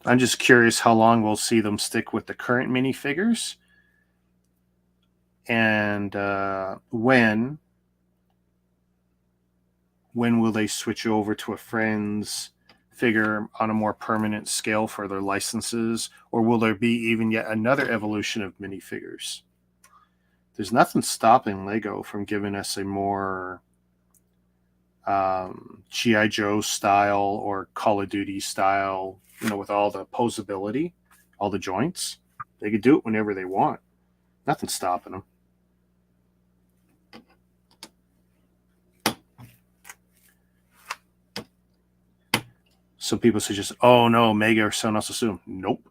I'm just curious how long we'll see them stick with the current minifigures, and when will they switch over to a Friends figure on a more permanent scale for their licenses, or will there be even yet another evolution of minifigures? There's nothing stopping Lego from giving us a more G.I. Joe style or Call of Duty style, with all the posability, all the joints. They could do it whenever they want. Nothing's stopping them. Some people suggest, oh no, Mega or someone else assume. Nope.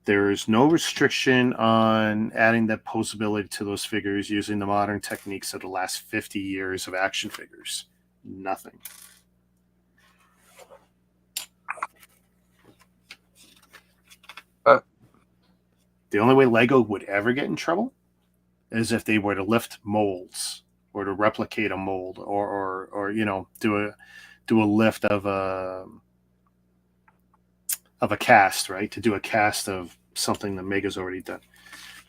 There is no restriction on adding that posability to those figures using the modern techniques of the last 50 years of action figures. Nothing. The only way Lego would ever get in trouble is if they were to lift molds or to replicate a mold or do a lift of a cast, right? To do a cast of something that Mega's already done.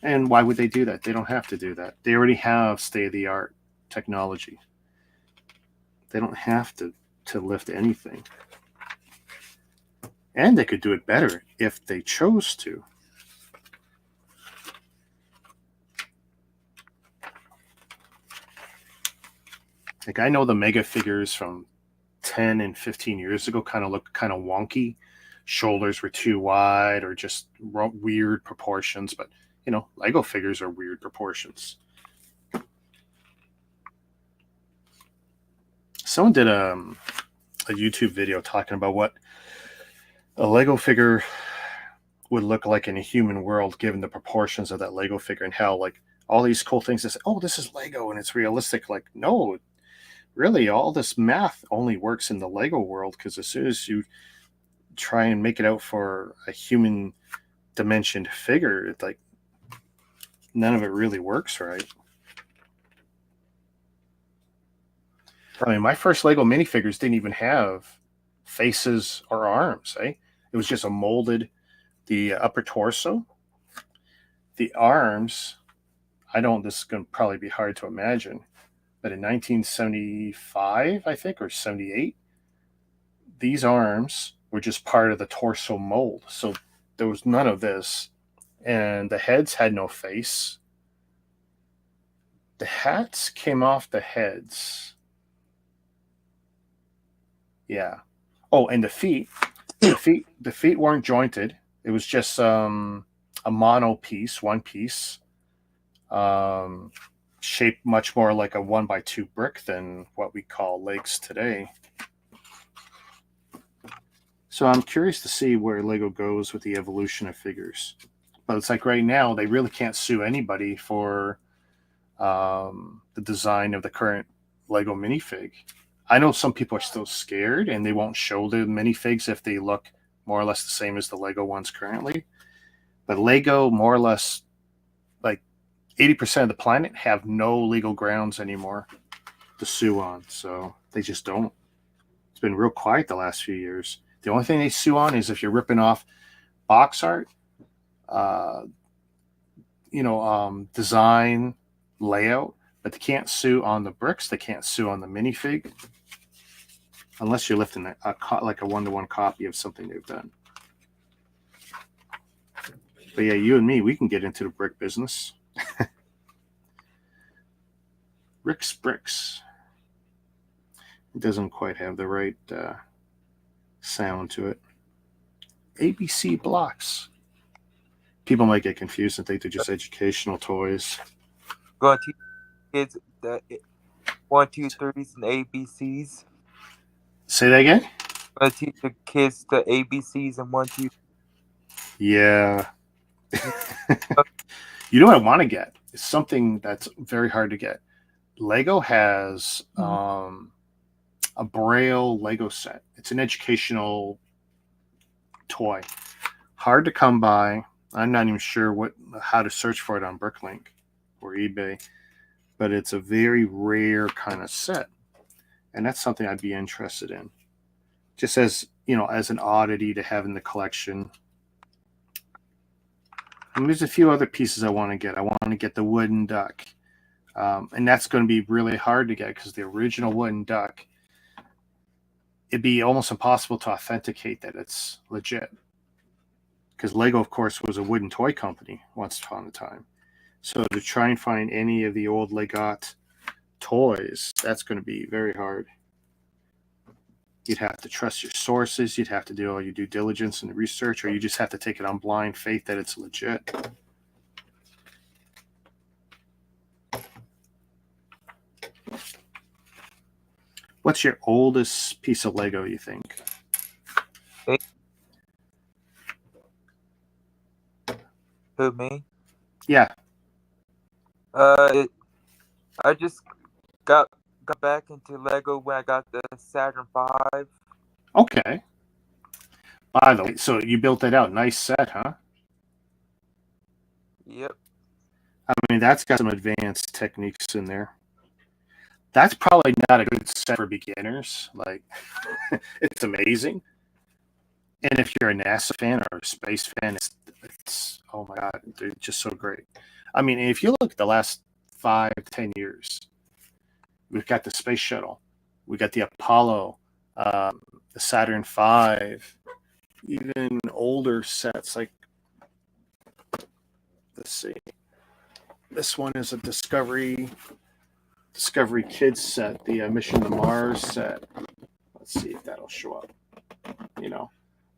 And why would they do that? They don't have to do that. They already have state-of-the-art technology. They don't have to lift anything. And they could do it better if they chose to. Like, I know the Mega figures from 10 and 15 years ago kind of looked kind of wonky. Shoulders were too wide or just weird proportions. But, Lego figures are weird proportions. Someone did a YouTube video talking about what a Lego figure would look like in a human world given the proportions of that Lego figure, and how, like, all these cool things that say, this is Lego and it's realistic. Like, no, really, all this math only works in the Lego world, because as soon as you try and make it out for a human dimensioned figure, it's like none of it really works right. I mean, my first Lego minifigures didn't even have faces or arms, eh? It was just a molded, the upper torso. The arms, this is going to probably be hard to imagine, but in 1975, I think, or 78, these arms were just part of the torso mold. So there was none of this. And the heads had no face. The hats came off the heads. Yeah. Oh, and the feet weren't jointed. It was just a mono piece, one piece, shaped much more like a 1x2 brick than what we call legs today. So I'm curious to see where Lego goes with the evolution of figures. But it's like right now, they really can't sue anybody for the design of the current Lego minifig. I know some people are still scared and they won't show the minifigs if they look more or less the same as the Lego ones currently. But Lego, more or less, like 80% of the planet have no legal grounds anymore to sue on. So they just don't. It's been real quiet the last few years. The only thing they sue on is if you're ripping off box art, design, layout, but they can't sue on the bricks. They can't sue on the minifig. unless you're lifting like a 1-to-1 copy of something they've done. But yeah, you and me, we can get into the brick business. Rick's Bricks. It doesn't quite have the right sound to it. ABC Blocks. People might get confused and think they're just educational toys. Going to teach kids the 1, 2, 3s and ABCs. Say that again? Going to teach the kids the ABCs and 1, 2. Yeah. You know what I want to get? It's something that's very hard to get. Lego has a Braille Lego set. It's an educational toy. Hard to come by. I'm not even sure how to search for it on Bricklink or eBay, but it's a very rare kind of set, and that's something I'd be interested in. Just as as an oddity to have in the collection. And there's a few other pieces I want to get. I want to get the wooden duck. And that's going to be really hard to get because the original wooden duck, it'd be almost impossible to authenticate that it's legit. Because Lego, of course, was a wooden toy company once upon a time. So to try and find any of the old Legot toys, that's going to be very hard. You'd have to trust your sources. You'd have to do all your due diligence and research, or you just have to take it on blind faith that it's legit. What's your oldest piece of Lego, you think? Who, me? Yeah. I just got back into Lego when I got the Saturn V. Okay. By the way, so you built that out. Nice set, huh? Yep. I mean, that's got some advanced techniques in there. That's probably not a good set for beginners. Like, it's amazing. And if you're a NASA fan or a space fan, it's oh my God, they're just so great. I mean, if you look at the last 5 to 10 years, we've got the space shuttle, we got the Apollo, the Saturn V, even older sets like, let's see, this one is a Discovery Kids set, the Mission to Mars set. Let's see if that'll show up.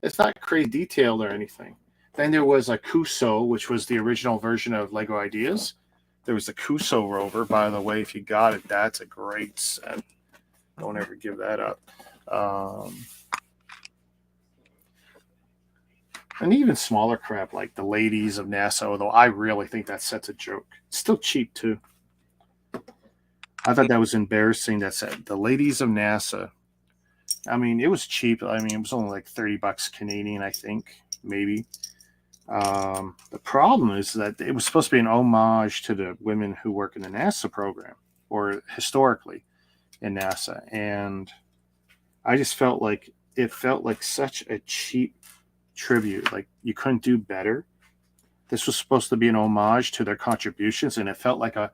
It's not crazy detailed or anything. Then there was a Kuso, which was the original version of Lego Ideas. There was the Kuso rover, by the way. If you got it, that's a great set. Don't ever give that up. And even smaller crap like the Ladies of NASA, although I really think that set's a joke. It's still cheap, too. I thought that was embarrassing, that set. The Ladies of NASA. I mean, it was cheap. I mean, it was only like $30 Canadian, I think, maybe. The problem is that it was supposed to be an homage to the women who work in the NASA program, or historically in NASA. And I just felt like it felt like such a cheap tribute. Like, you couldn't do better. This was supposed to be an homage to their contributions, and it felt like a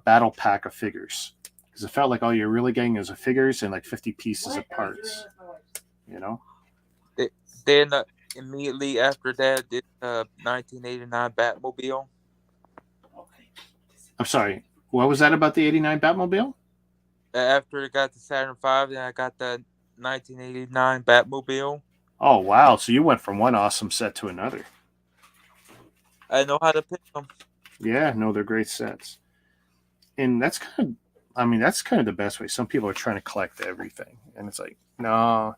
battle pack of figures. Because it felt like all you're really getting is figures and like 50 pieces of parts. Then immediately after that, did 1989 Batmobile. I'm sorry, what was that about the 89 Batmobile? After I got the Saturn V, then I got the 1989 Batmobile. Oh, wow. So you went from one awesome set to another. I know how to pick them. Yeah, no, they're great sets. And that's kind of the best way. Some people are trying to collect everything. And it's like, no,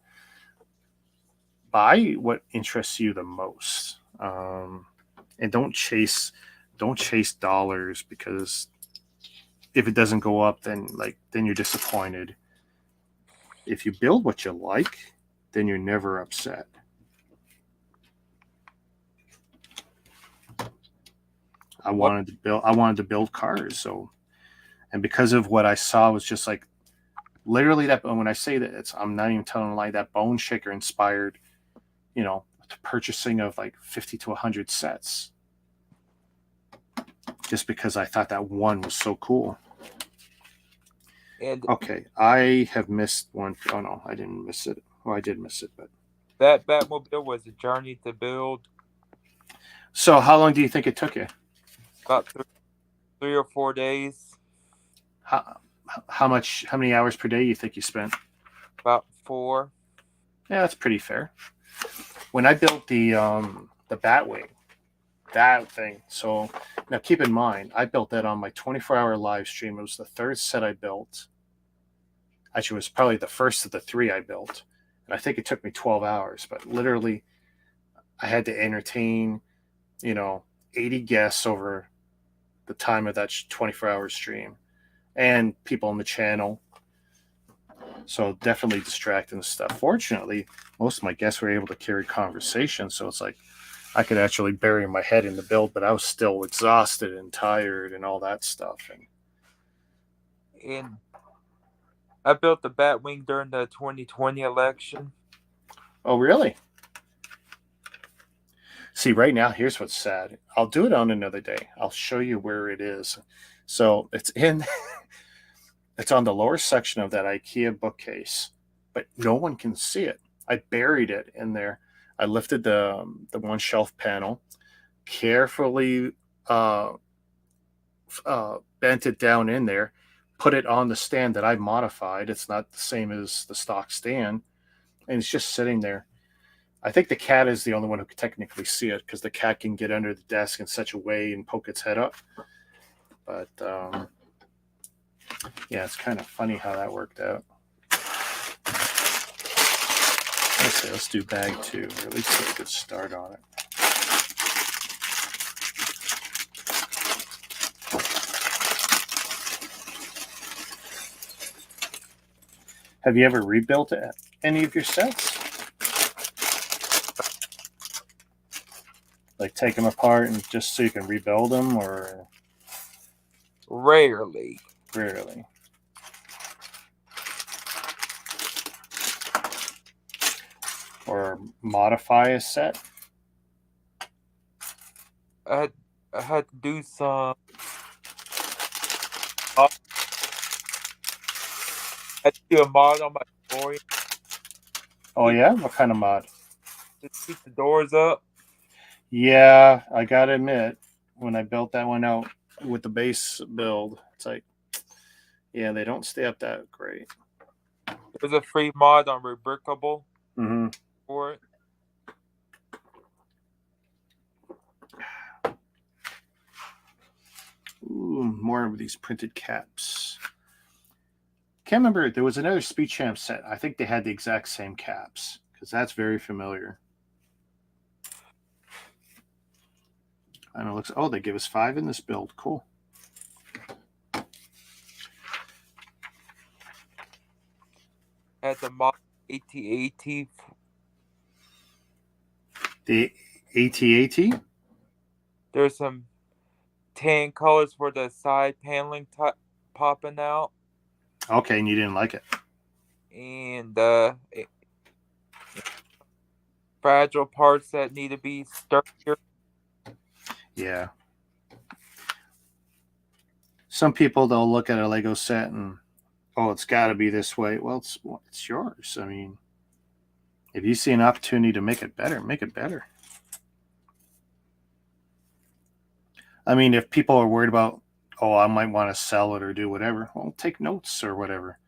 buy what interests you the most. And don't chase dollars, because if it doesn't go up, then you're disappointed. If you build what you like, then you're never upset. I wanted to build cars, and because of what I saw was just like literally that. When I say that, I'm not even telling a lie. That Bone Shaker inspired, the purchasing of like 50 to 100 sets, just because I thought that one was so cool. And Okay, I have missed one. Oh no, I didn't miss it. Well, I did miss it, but that Batmobile was a journey to build. so how long do you think it took you? About 3 or 4 days. How how much? How many hours per day you think you spent? About 4. Yeah, that's pretty fair. When I built the Batwing, that thing. So now keep in mind, I built that on my 24-hour live stream. It was the third set I built. Actually, it was probably the first of the three I built, and I think it took me 12 hours. But literally, I had to entertain, 80 guests over the time of that 24-hour stream, and people on the channel. So definitely distracting stuff. Fortunately, most of my guests were able to carry conversation, so it's like I could actually bury my head in the build, but I was still exhausted and tired and all that stuff. And I built the Batwing during the 2020 election. Oh, really? See, right now, here's what's sad. I'll do it on another day. I'll show you where it is. So it's on the lower section of that IKEA bookcase, but no one can see it. I buried it in there. I lifted the one shelf panel, carefully bent it down in there, put it on the stand that I modified. It's not the same as the stock stand, and it's just sitting there. I think the cat is the only one who can technically see it because the cat can get under the desk in such a way and poke its head up. But yeah, it's kind of funny how that worked out. Let's do bag 2, or at least get a good start on it. Have you ever rebuilt any of your sets? Like take them apart and just so you can rebuild them, or Rarely. rarely? Or modify a set? I had to do some. I had to do a mod on my DeLorean Oh yeah? What kind of mod? to keep the doors up. Yeah, I gotta admit, when I built that one out with the base build, it's like, yeah, they don't stay up that great. There's a free mod on Rebrickable Mm-hmm. for it. Ooh, more of these printed caps. Can't remember. There was another Speed Champ set. I think they had the exact same caps because that's very familiar. I know. Looks. Oh, they give us 5 in this build. Cool. Had the mod AT-AT. The AT-AT? There's some tan colors for the side paneling popping out. Okay, and you didn't like it. And fragile parts that need to be sturdier. Yeah. Some people, they'll look at a Lego set and, oh, it's got to be this way. Well, it's yours. I mean, if you see an opportunity to make it better, make it better. I mean, if people are worried about, oh, I might want to sell it or do whatever, well, take notes or whatever.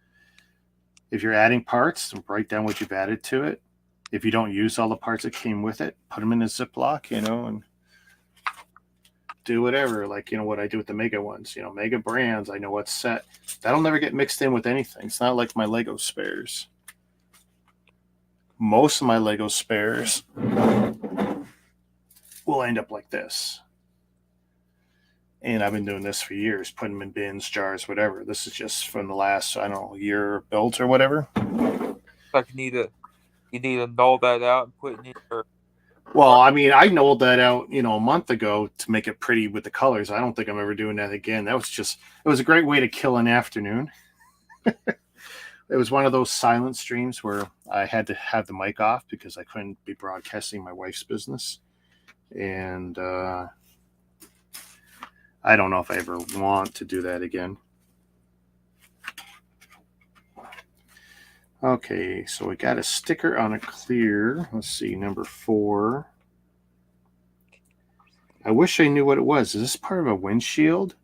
If you're adding parts, write down what you've added to it. If you don't use all the parts that came with it, put them in a Ziploc, and do whatever. Like, what I do with the Mega ones, Mega brands, I know what's set. That'll never get mixed in with anything. It's not like my Lego spares. Most of my Lego spares will end up like this. And I've been doing this for years, putting them in bins, jars, whatever. This is just from the last, I don't know, year built or whatever. Like you need to null that out and put it in your. Well, I mean, I knolled that out, a month ago to make it pretty with the colors. I don't think I'm ever doing that again. It was a great way to kill an afternoon. It was one of those silent streams where I had to have the mic off because I couldn't be broadcasting my wife's business. And I don't know if I ever want to do that again. Okay, so we got a sticker on a clear. Let's see, number 4. I wish I knew what it was. Is this part of a windshield?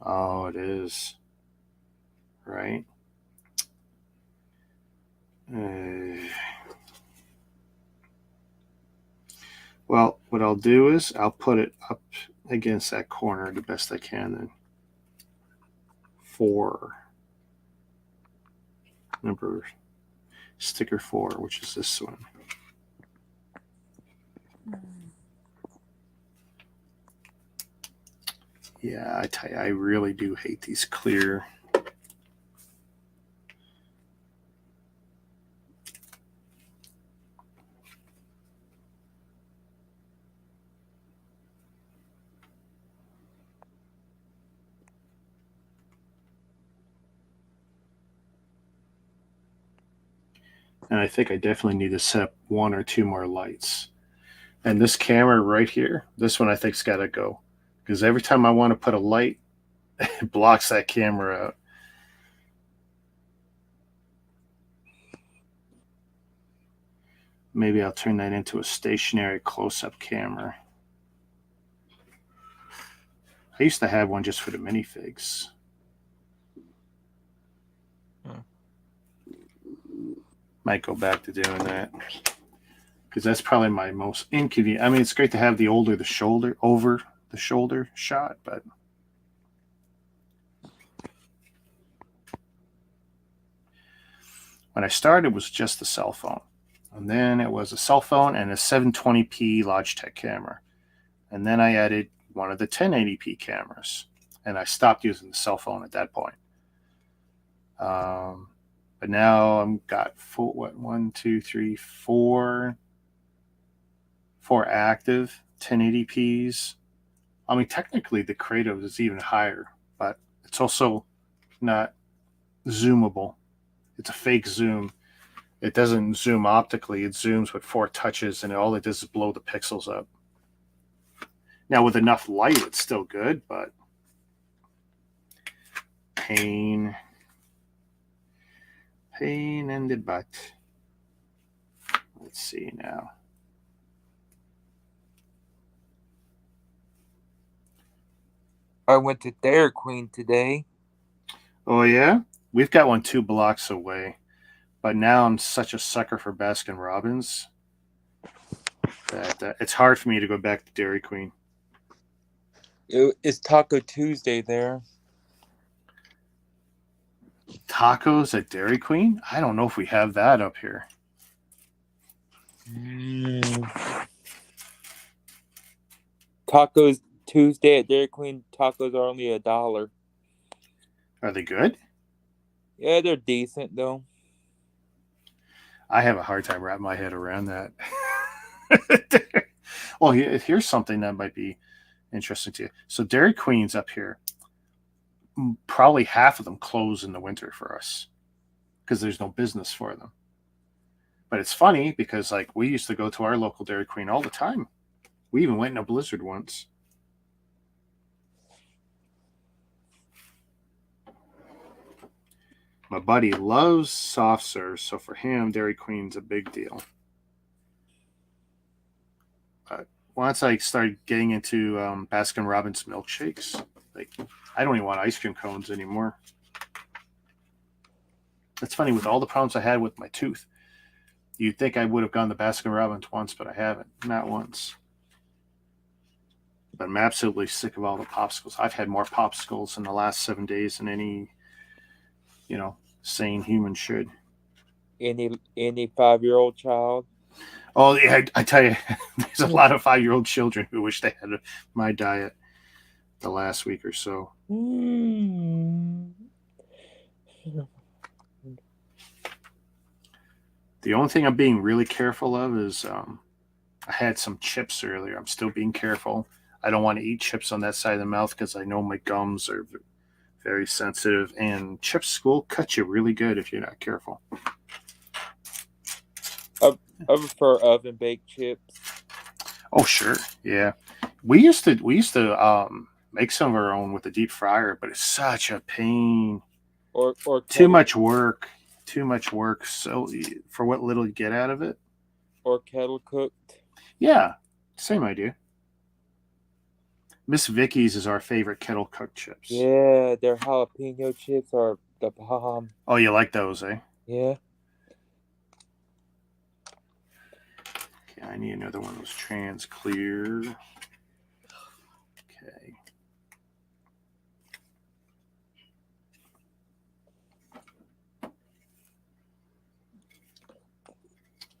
Oh, it is. Right. Well, what I'll do is I'll put it up against that corner the best I can then. 4. Number sticker 4, which is this one. Yeah, I tell you, I really do hate these clear. And I think I definitely need to set up 1 or 2 more lights. And this camera right here, this one I think's got to go. Because every time I want to put a light, it blocks that camera out. Maybe I'll turn that into a stationary close-up camera. I used to have one just for the minifigs. Might go back to doing that. Because that's probably my most inconvenient. I mean, it's great to have the over the shoulder shot, but when I started, it was just a cell phone. And then it was a cell phone and a 720p Logitech camera. And then I added one of the 1080p cameras. And I stopped using the cell phone at that point. But now I've got 4 active 1080p's. I mean, technically the Toretto is even higher, but it's also not zoomable. It's a fake zoom. It doesn't zoom optically. It zooms with 4 touches, and all it does is blow the pixels up. Now, with enough light, it's still good, but pain in the butt. Let's see now. I went to Dairy Queen today. Oh, yeah? We've got one 2 blocks away. But now I'm such a sucker for Baskin Robbins that it's hard for me to go back to Dairy Queen. It's Taco Tuesday there. Tacos at Dairy Queen? I don't know if we have that up here. Tacos Tuesday at Dairy Queen. Tacos are only $1. Are they good? Yeah, they're decent though. I have a hard time wrapping my head around that. Well, here's something that might be interesting to you. So Dairy Queen's up here. Probably half of them close in the winter for us because there's no business for them. But it's funny because like we used to go to our local Dairy Queen all the time. We even went in a blizzard once. My buddy loves soft serves, so for him, Dairy Queen's a big deal. But once I started getting into Baskin Robbins milkshakes, like I don't even want ice cream cones anymore. It's funny, with all the problems I had with my tooth, you'd think I would have gone to Baskin Robbins once, but I haven't. Not once. But I'm absolutely sick of all the popsicles. I've had more popsicles in the last 7 days than any, sane human should. Any 5-year-old child? Oh, yeah, I tell you, there's a lot of 5-year-old children who wish they had my diet the last week or so. The only thing I'm being really careful of is I had some chips earlier. I'm still being careful. I don't want to eat chips on that side of the mouth because I know my gums are very sensitive, and chips will cut you really good if you're not careful. I prefer oven baked chips. Oh, sure, yeah. We used to make some of our own with the deep fryer, but it's such a pain. Or too much work. too much work so for what little you get out of it. Or kettle cooked. Yeah, same idea. Miss Vicky's is our favorite kettle cooked chips. Yeah, their jalapeno chips are the bomb. Oh, you like those, eh? Yeah. Okay, I need another one of those trans clear. Okay.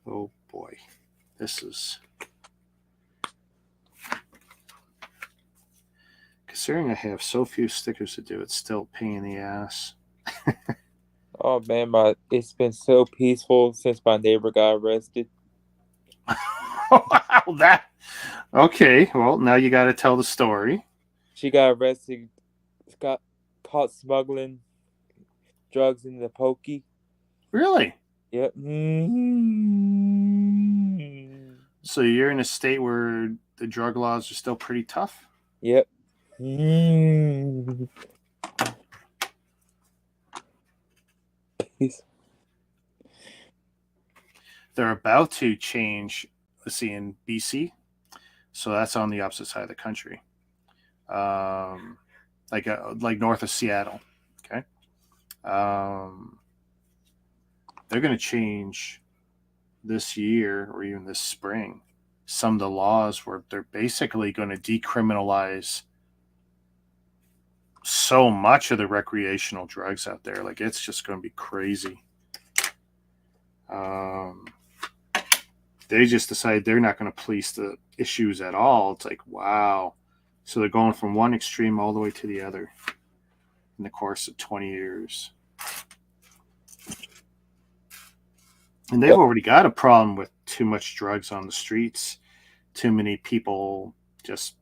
Oh boy, this is. Considering I have so few stickers to do, it's still a pain in the ass. Oh man, it's been so peaceful since my neighbor got arrested. Wow, that. Okay, well, now you got to tell the story. She got arrested, got caught smuggling drugs in the pokey. Really? Yep. So you're in a state where the drug laws are still pretty tough? Yep. Peace. They're about to change, let's see, in BC. So that's on the opposite side of the country. Like north of Seattle. Okay. They're going to change this year or even this spring some of the laws where they're basically going to decriminalize so much of the recreational drugs out there. Like, it's just going to be crazy. They just decided they're not going to police the issues at all. It's like, wow. So they're going from one extreme all the way to the other in the course of 20 years. And they've already got a problem with too much drugs on the streets, too many people just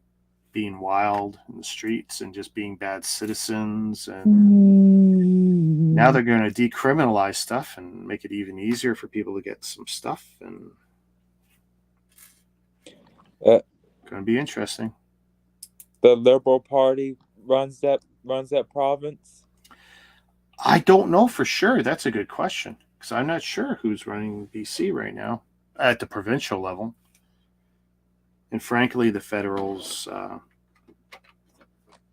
being wild in the streets and just being bad citizens. And now they're going to decriminalize stuff and make it even easier for people to get some stuff. And going to be interesting. The Liberal Party runs that province. I don't know for sure. That's a good question, because I'm not sure who's running BC right now at the provincial level. And frankly, the federals,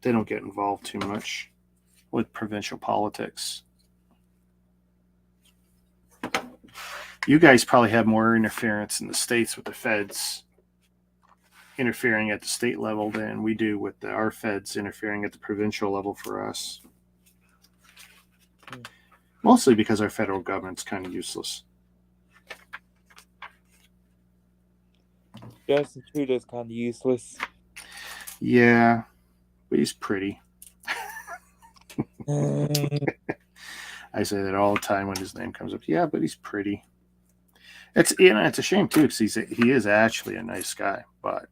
they don't get involved too much with provincial politics. You guys probably have more interference in the states with the feds interfering at the state level than we do with our feds interfering at the provincial level for us. Mostly because our federal government's kind of useless. Justin Trudeau's kind of useless. Yeah, but he's pretty. I say that all the time when his name comes up. Yeah, but he's pretty. It's a shame too, because he is actually a nice guy. But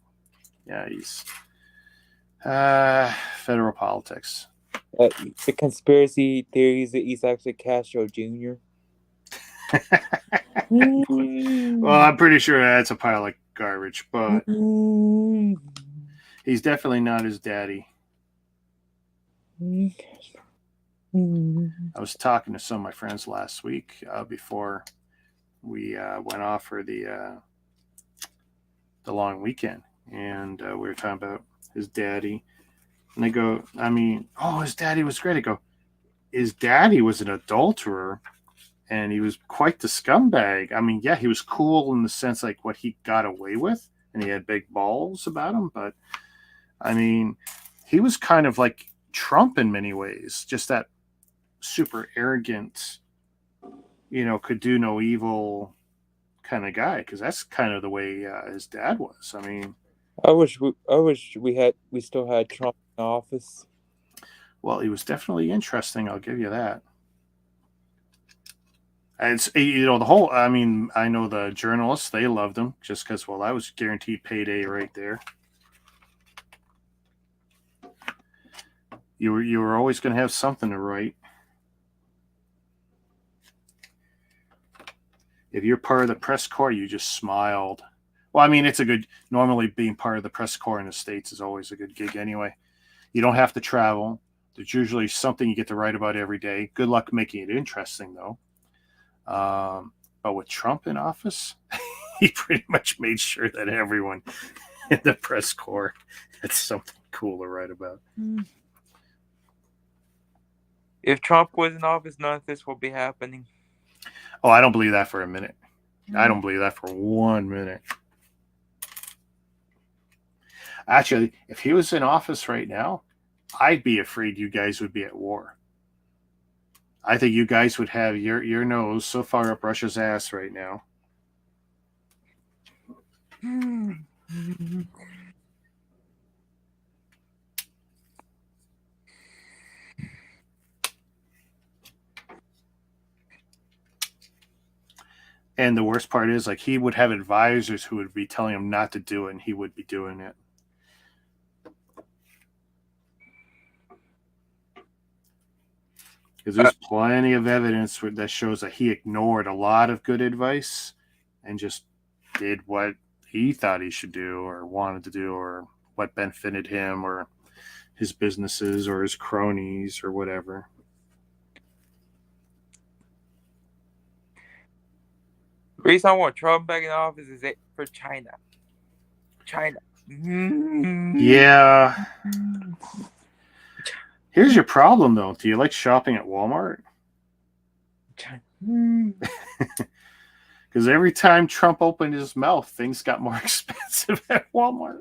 yeah, he's federal politics. The conspiracy theories that he's actually Castro Jr. Well, I'm pretty sure that's a pile of garbage, but he's definitely not his daddy. I was talking to some of my friends last week before we went off for the long weekend, and we were talking about his daddy. And they go, I mean, oh, his daddy was great. I go, his daddy was an adulterer, and he was quite the scumbag. I mean, yeah, he was cool in the sense like what he got away with, and he had big balls about him. But I mean, he was kind of like Trump in many ways, just that super arrogant, could do no evil kind of guy. Because that's kind of the way his dad was. I mean, I wish we still had Trump in office. Well, he was definitely interesting. I'll give you that. And it's, the whole. I mean, I know the journalists, they loved him just because. Well, that was guaranteed payday right there. You were always going to have something to write. If you're part of the press corps, you just smiled. Well, I mean, it's a good. Normally, being part of the press corps in the States is always a good gig anyway. You don't have to travel. There's usually something you get to write about every day. Good luck making it interesting, though. But with Trump in office, he pretty much made sure that everyone in the press corps had something cool to write about. If Trump was in office, none of this will be happening. Oh, I don't believe that for a minute. I don't believe that for 1 minute. Actually, if he was in office right now, I'd be afraid you guys would be at war. I think you guys would have your nose so far up Russia's ass right now. And the worst part is, like, he would have advisors who would be telling him not to do it, and he would be doing it. Because there's plenty of evidence that shows that he ignored a lot of good advice and just did what he thought he should do or wanted to do or what benefited him or his businesses or his cronies or whatever. The reason I want Trump back in office is for China. China. Yeah. Here's your problem, though. Do you like shopping at Walmart? Because every time Trump opened his mouth, things got more expensive at Walmart.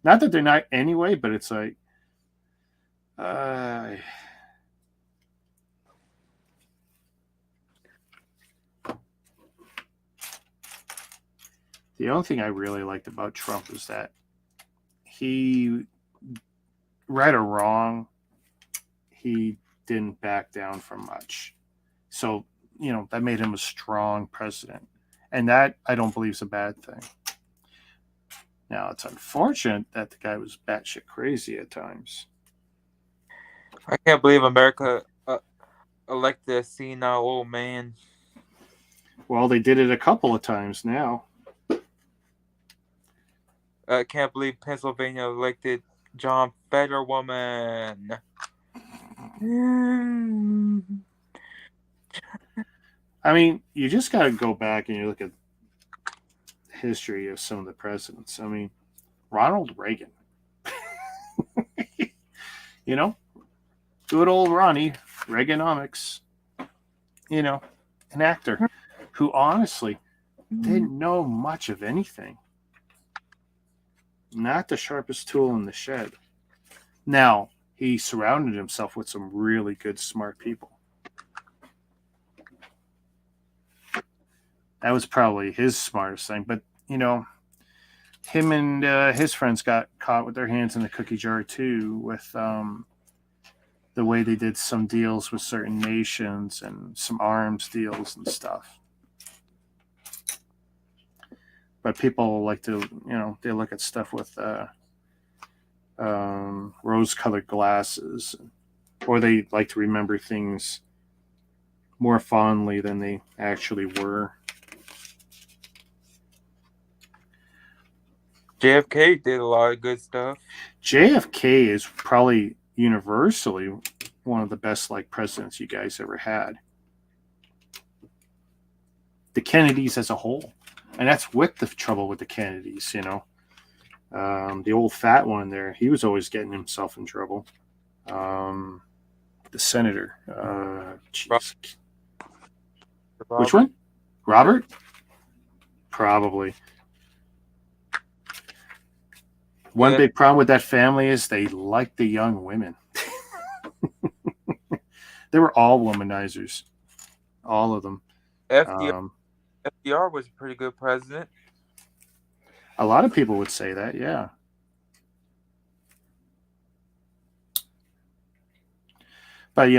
Not that they're not anyway, but it's like, the only thing I really liked about Trump is that he, right or wrong, he didn't back down from much. So, that made him a strong president. And that, I don't believe, is a bad thing. Now, it's unfortunate that the guy was batshit crazy at times. I can't believe America elected a senile old man. Well, they did it a couple of times now. I can't believe Pennsylvania elected John Fetterwoman. I mean, you just got to go back and you look at history of some of the presidents. I mean, Ronald Reagan. Good old Ronnie, Reaganomics. An actor who honestly didn't know much of anything. Not the sharpest tool in the shed. Now, he surrounded himself with some really good, smart people. That was probably his smartest thing. But, him and his friends got caught with their hands in the cookie jar, too, with the way they did some deals with certain nations and some arms deals and stuff. But people like to, they look at stuff with rose-colored glasses, or they like to remember things more fondly than they actually were. JFK did a lot of good stuff. JFK is probably universally one of the best presidents you guys ever had. The Kennedys as a whole. And that's with the trouble with the Kennedys, the old fat one there, he was always getting himself in trouble. The senator. Which one? Robert? Probably. One big problem with that family is they like the young women. They were all womanizers. All of them. FDR was a pretty good president. A lot of people would say that, yeah. But,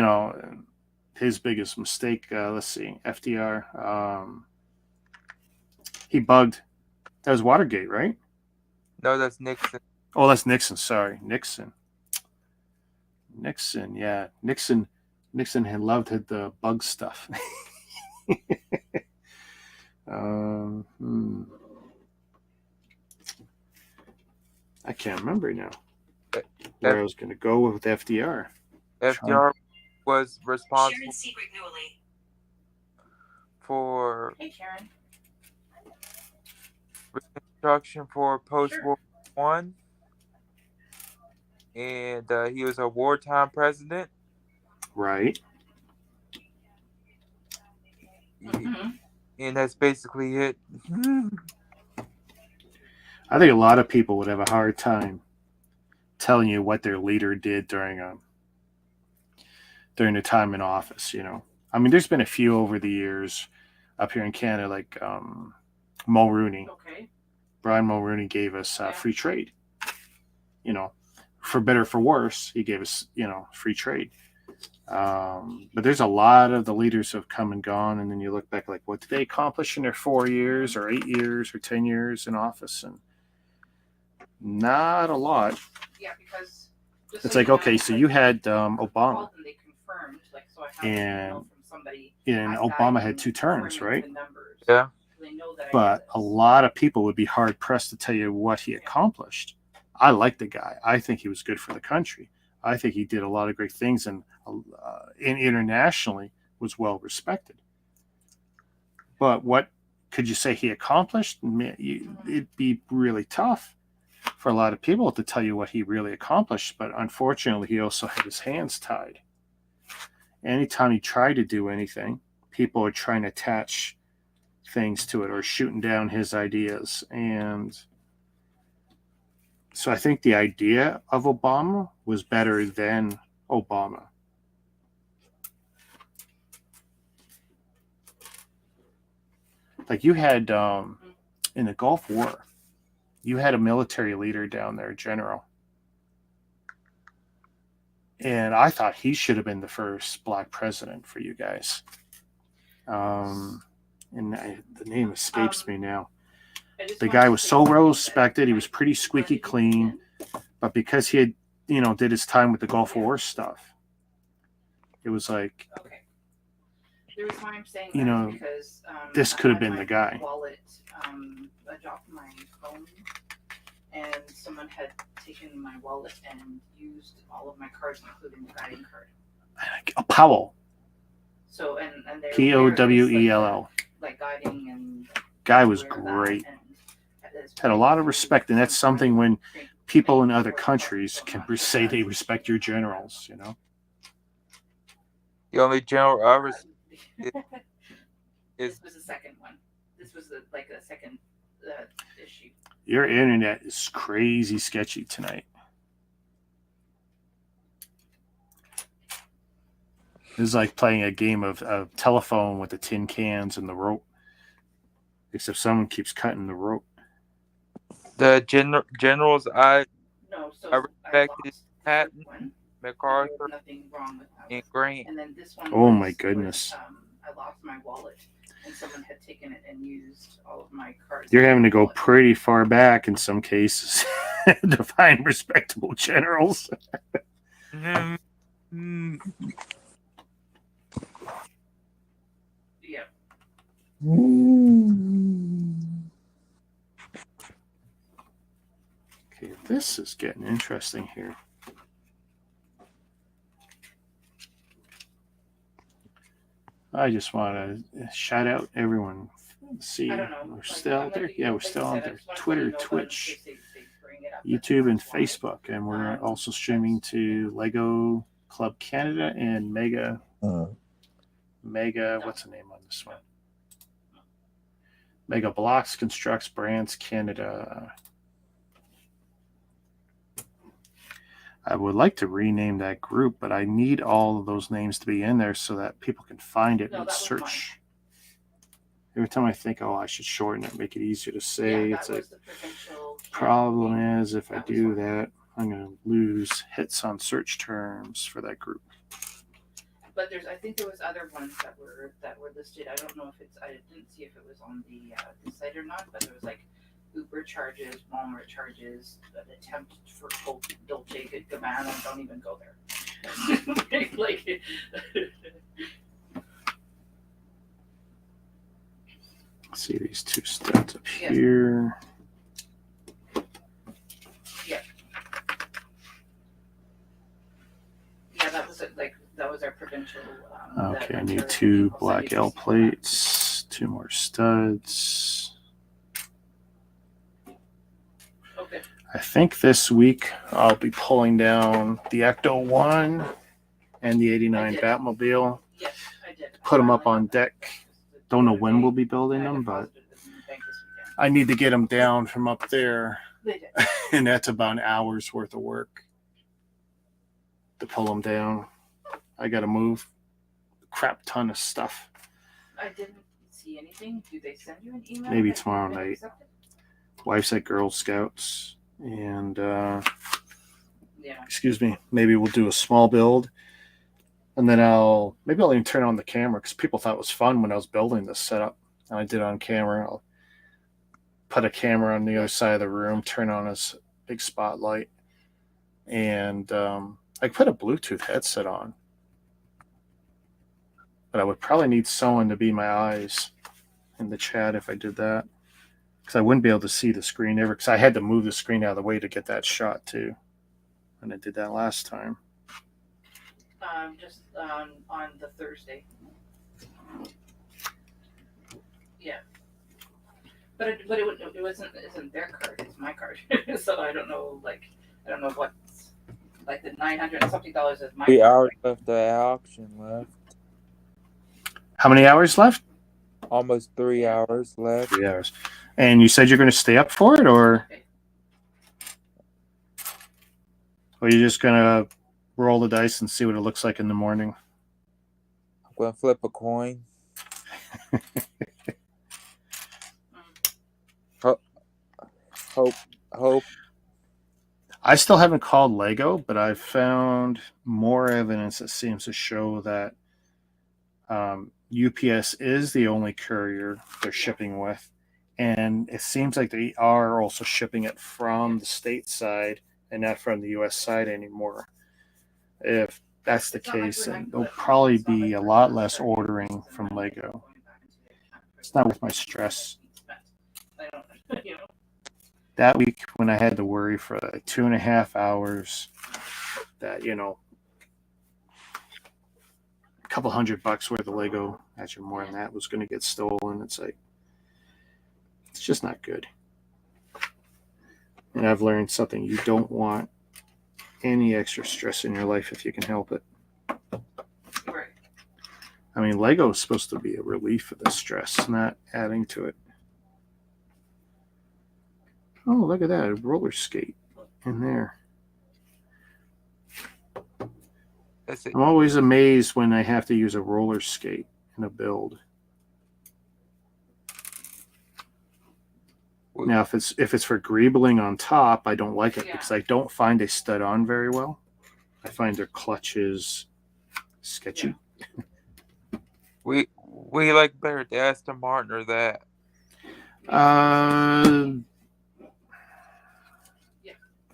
his biggest mistake, let's see, FDR, he bugged. That was Watergate, right? No, that's Nixon. Oh, that's Nixon. Sorry, Nixon, yeah. Nixon had loved the bug stuff. I can't remember now where I was going to go with FDR. FDR was responsible for Hey, Karen. Reconstruction for post-World War I, and he was a wartime president. Right. Mm-hmm. And that's basically it. I think a lot of people would have a hard time telling you what their leader did during the time in office. I mean, there's been a few over the years up here in Canada, like Mulrooney. Okay. Brian Mulrooney gave us Yeah. free trade. For better or for worse, he gave us free trade. But there's a lot of the leaders who have come and gone, and then you look back like, what did they accomplish in their 4 years or 8 years or 10 years in office? And not a lot. Yeah, because it's like, okay, so you had Obama. They confirmed, so I have and from somebody. And Obama had 2 terms, right? Yeah. They know that but a lot of people would be hard pressed to tell you what he accomplished. I like the guy. I think he was good for the country. I think he did a lot of great things, and internationally was well respected. But what could you say he accomplished? It'd be really tough for a lot of people to tell you what he really accomplished. But unfortunately, he also had his hands tied. Anytime he tried to do anything, people are trying to attach things to it or shooting down his ideas. And so I think the idea of Obama was better than Obama. Like you had in the Gulf War, you had a military leader down there, general. And I thought he should have been the first black president for you guys. And the name escapes me now. The guy was so well respected. He was pretty squeaky clean. But because he had, did his time with the Gulf War stuff, it was like, okay. The reason why I'm saying because this could have been the guy. Wallet, I dropped my phone, and someone had taken my wallet and used all of my cards, including the guiding card. Powell. So and they Powell. Like guiding and. Guy was great. Had a lot of respect, and that's something when people in other countries can say they respect your generals. The only general I respect This was the second one. This was the second issue. Your internet is crazy sketchy tonight. This is like playing a game of telephone with the tin cans and the rope. Except someone keeps cutting the rope. The generals I respect is Patton, MacArthur, and Grant. And then this one oh my goodness. I lost my wallet, and someone had taken it and used all of my cards. You're having to go pretty far back in some cases to find respectable generals. Yeah. Okay, this is getting interesting here. I just want to shout out everyone. Let's see, we're still out there. Yeah, we're still on there. Twitter, Twitch, YouTube, and Facebook, and we're also streaming to Lego Club Canada and Mega. What's the name on this one? Mega Blocks Constructs Brands Canada. I would like to rename that group, but I need all of those names to be in there so that people can find it and search. Every time I think, I should shorten it, make it easier to say, it's like, problem is if I do that, I'm going to lose hits on search terms for that group. But I think there was other ones that were listed. I don't know if I didn't see if it was on the site or not, but there was like Uber charges, Walmart charges, an attempt for Dolce & Gabbana. Don't even go there. See these two stats up here. Yeah, that was our provincial. Okay, I need 2 black L plates, 2 more studs. Okay. I think this week I'll be pulling down the Ecto 1 and the 89 did. Batmobile. Yes, I did. Put them up Finally on got that. deck. Don't know when we'll be building them, but I need to get them down from up there. They did. And that's about an hour's worth of work to pull them down. I got to move a crap ton of stuff. I didn't see anything. Do they send you an email? Maybe that tomorrow you've been night. accepted? Wife's at Girl Scouts, and Yeah. excuse me, maybe we'll do a small build, and then I'll even turn on the camera because people thought it was fun when I was building this setup, and I did it on camera. I'll put a camera on the other side of the room, turn on this big spotlight, and I put a Bluetooth headset on, but I would probably need someone to be my eyes in the chat if I did that. Because I wouldn't be able to see the screen ever. Because I had to move the screen out of the way to get that shot too, and I did that last time. Just on the Thursday. Yeah. But it isn't their card. It's my card. So I don't know. I don't know what's like the $900 and something is my. 3 hours left the auction left. How many hours left? Almost 3 hours left. 3 hours. And you said you're going to stay up for it, or Okay. are you just going to roll the dice and see what it looks like in the morning? I'm going to flip a coin. Hope. I still haven't called Lego, but I've found more evidence that seems to show that UPS is the only courier they're shipping with. And it seems like they are also shipping it from the state side and not from the U.S. side anymore. If that's the case, then there'll probably be a lot less ordering from Lego. It's not worth my stress. That week when I had to worry for like 2.5 hours that, a couple $100 worth of Lego, actually more than that, was going to get stolen. It's just not good. And I've learned something. You don't want any extra stress in your life if you can help it. Right. I mean, Lego is supposed to be a relief of the stress, not adding to it. Oh, look at that. A roller skate in there. That's it. I'm always amazed when I have to use a roller skate in a build. Now, if it's for greebling on top, I don't like it because I don't find they stud on very well. I find their clutches sketchy. We like better the Aston Martin or that.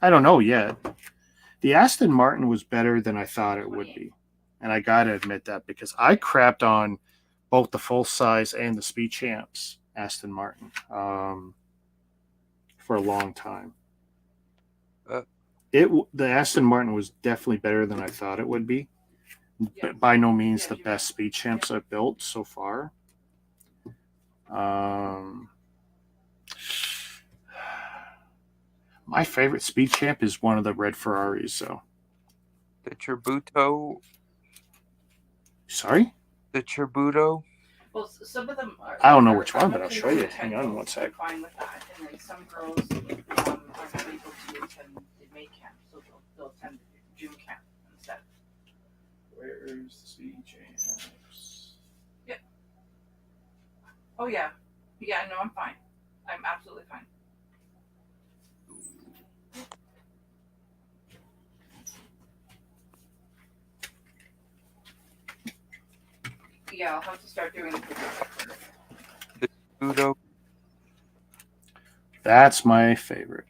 I don't know yet. The Aston Martin was better than I thought it would be. And I got to admit that because I crapped on both the full size and the Speed Champs Aston Martin for a long time. The Aston Martin was definitely better than I thought it would be. But by no means the best Speed Champs I've built so far. My favorite Speed Champ is one of the red Ferraris, though. The Tributo. Sorry? The Tributo. Well, some of them are. I don't know which one, but I'll show you. Hang on one sec. Fine with that, and then some girls are not able to attend the May camp, so they'll attend the June camp instead. Where's the Speed Champs? Yep. Oh yeah, no, I'm fine. I'm absolutely fine. Yeah, I'll have to start doing the Tributo. That's my favorite.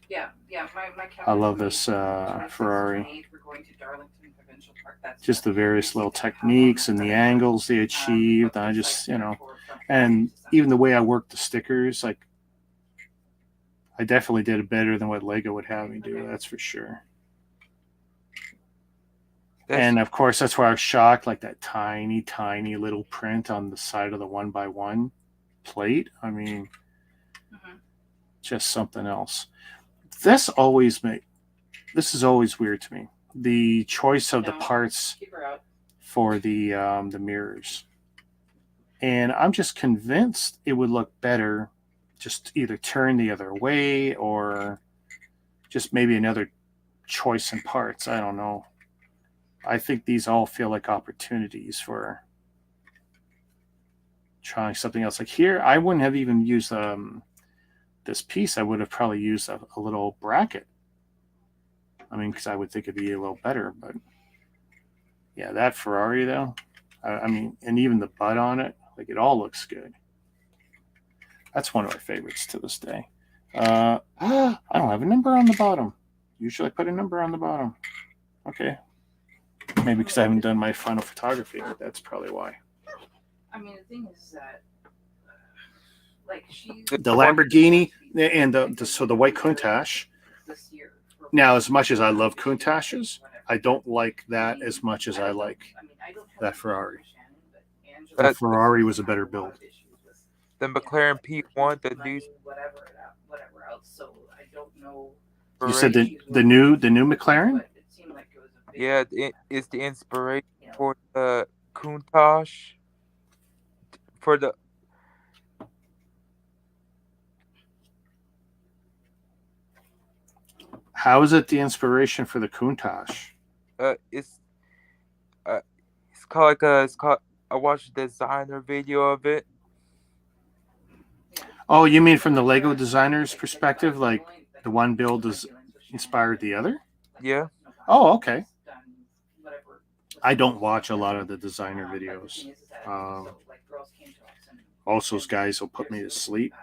Yeah, my I love this Ferrari. We're going to Darlington Provincial Park. That's Just the various little techniques and the angles they achieved. I just, and even the way I worked the stickers, like, I definitely did it better than what Lego would have me do. That's for sure. And of course, that's where I was shocked, like that tiny, tiny little print on the side of the 1x1 plate. I mean, just something else. This is always weird to me. The choice of the parts for the mirrors, and I'm just convinced it would look better just either turn the other way or just maybe another choice in parts. I don't know. I think these all feel like opportunities for trying something else. Like here, I wouldn't have even used this piece. I would have probably used a little bracket. I mean, because I would think it'd be a little better. But yeah, that Ferrari though, I mean, and even the butt on it, like it all looks good. That's one of my favorites to this day. I don't have a number on the bottom. Usually I put a number on the bottom. Okay. Maybe because I haven't done my final photography, but that's probably why. I mean, the thing is that, like, the Lamborghini and the white Countach. Now, as much as I love Countaches, I don't like that as much as I like that Ferrari. The Ferrari was a better build. The McLaren P1, the new. Whatever else. So I don't know. You said the new McLaren? Yeah, it's the inspiration for the Countach. For the. How is it the inspiration for the Countach? It's called I watched a designer video of it. Oh, you mean from the Lego designer's perspective, like the one build is inspired the other? Yeah. Oh, okay. I don't watch a lot of the designer videos. Also, those guys will put me to sleep.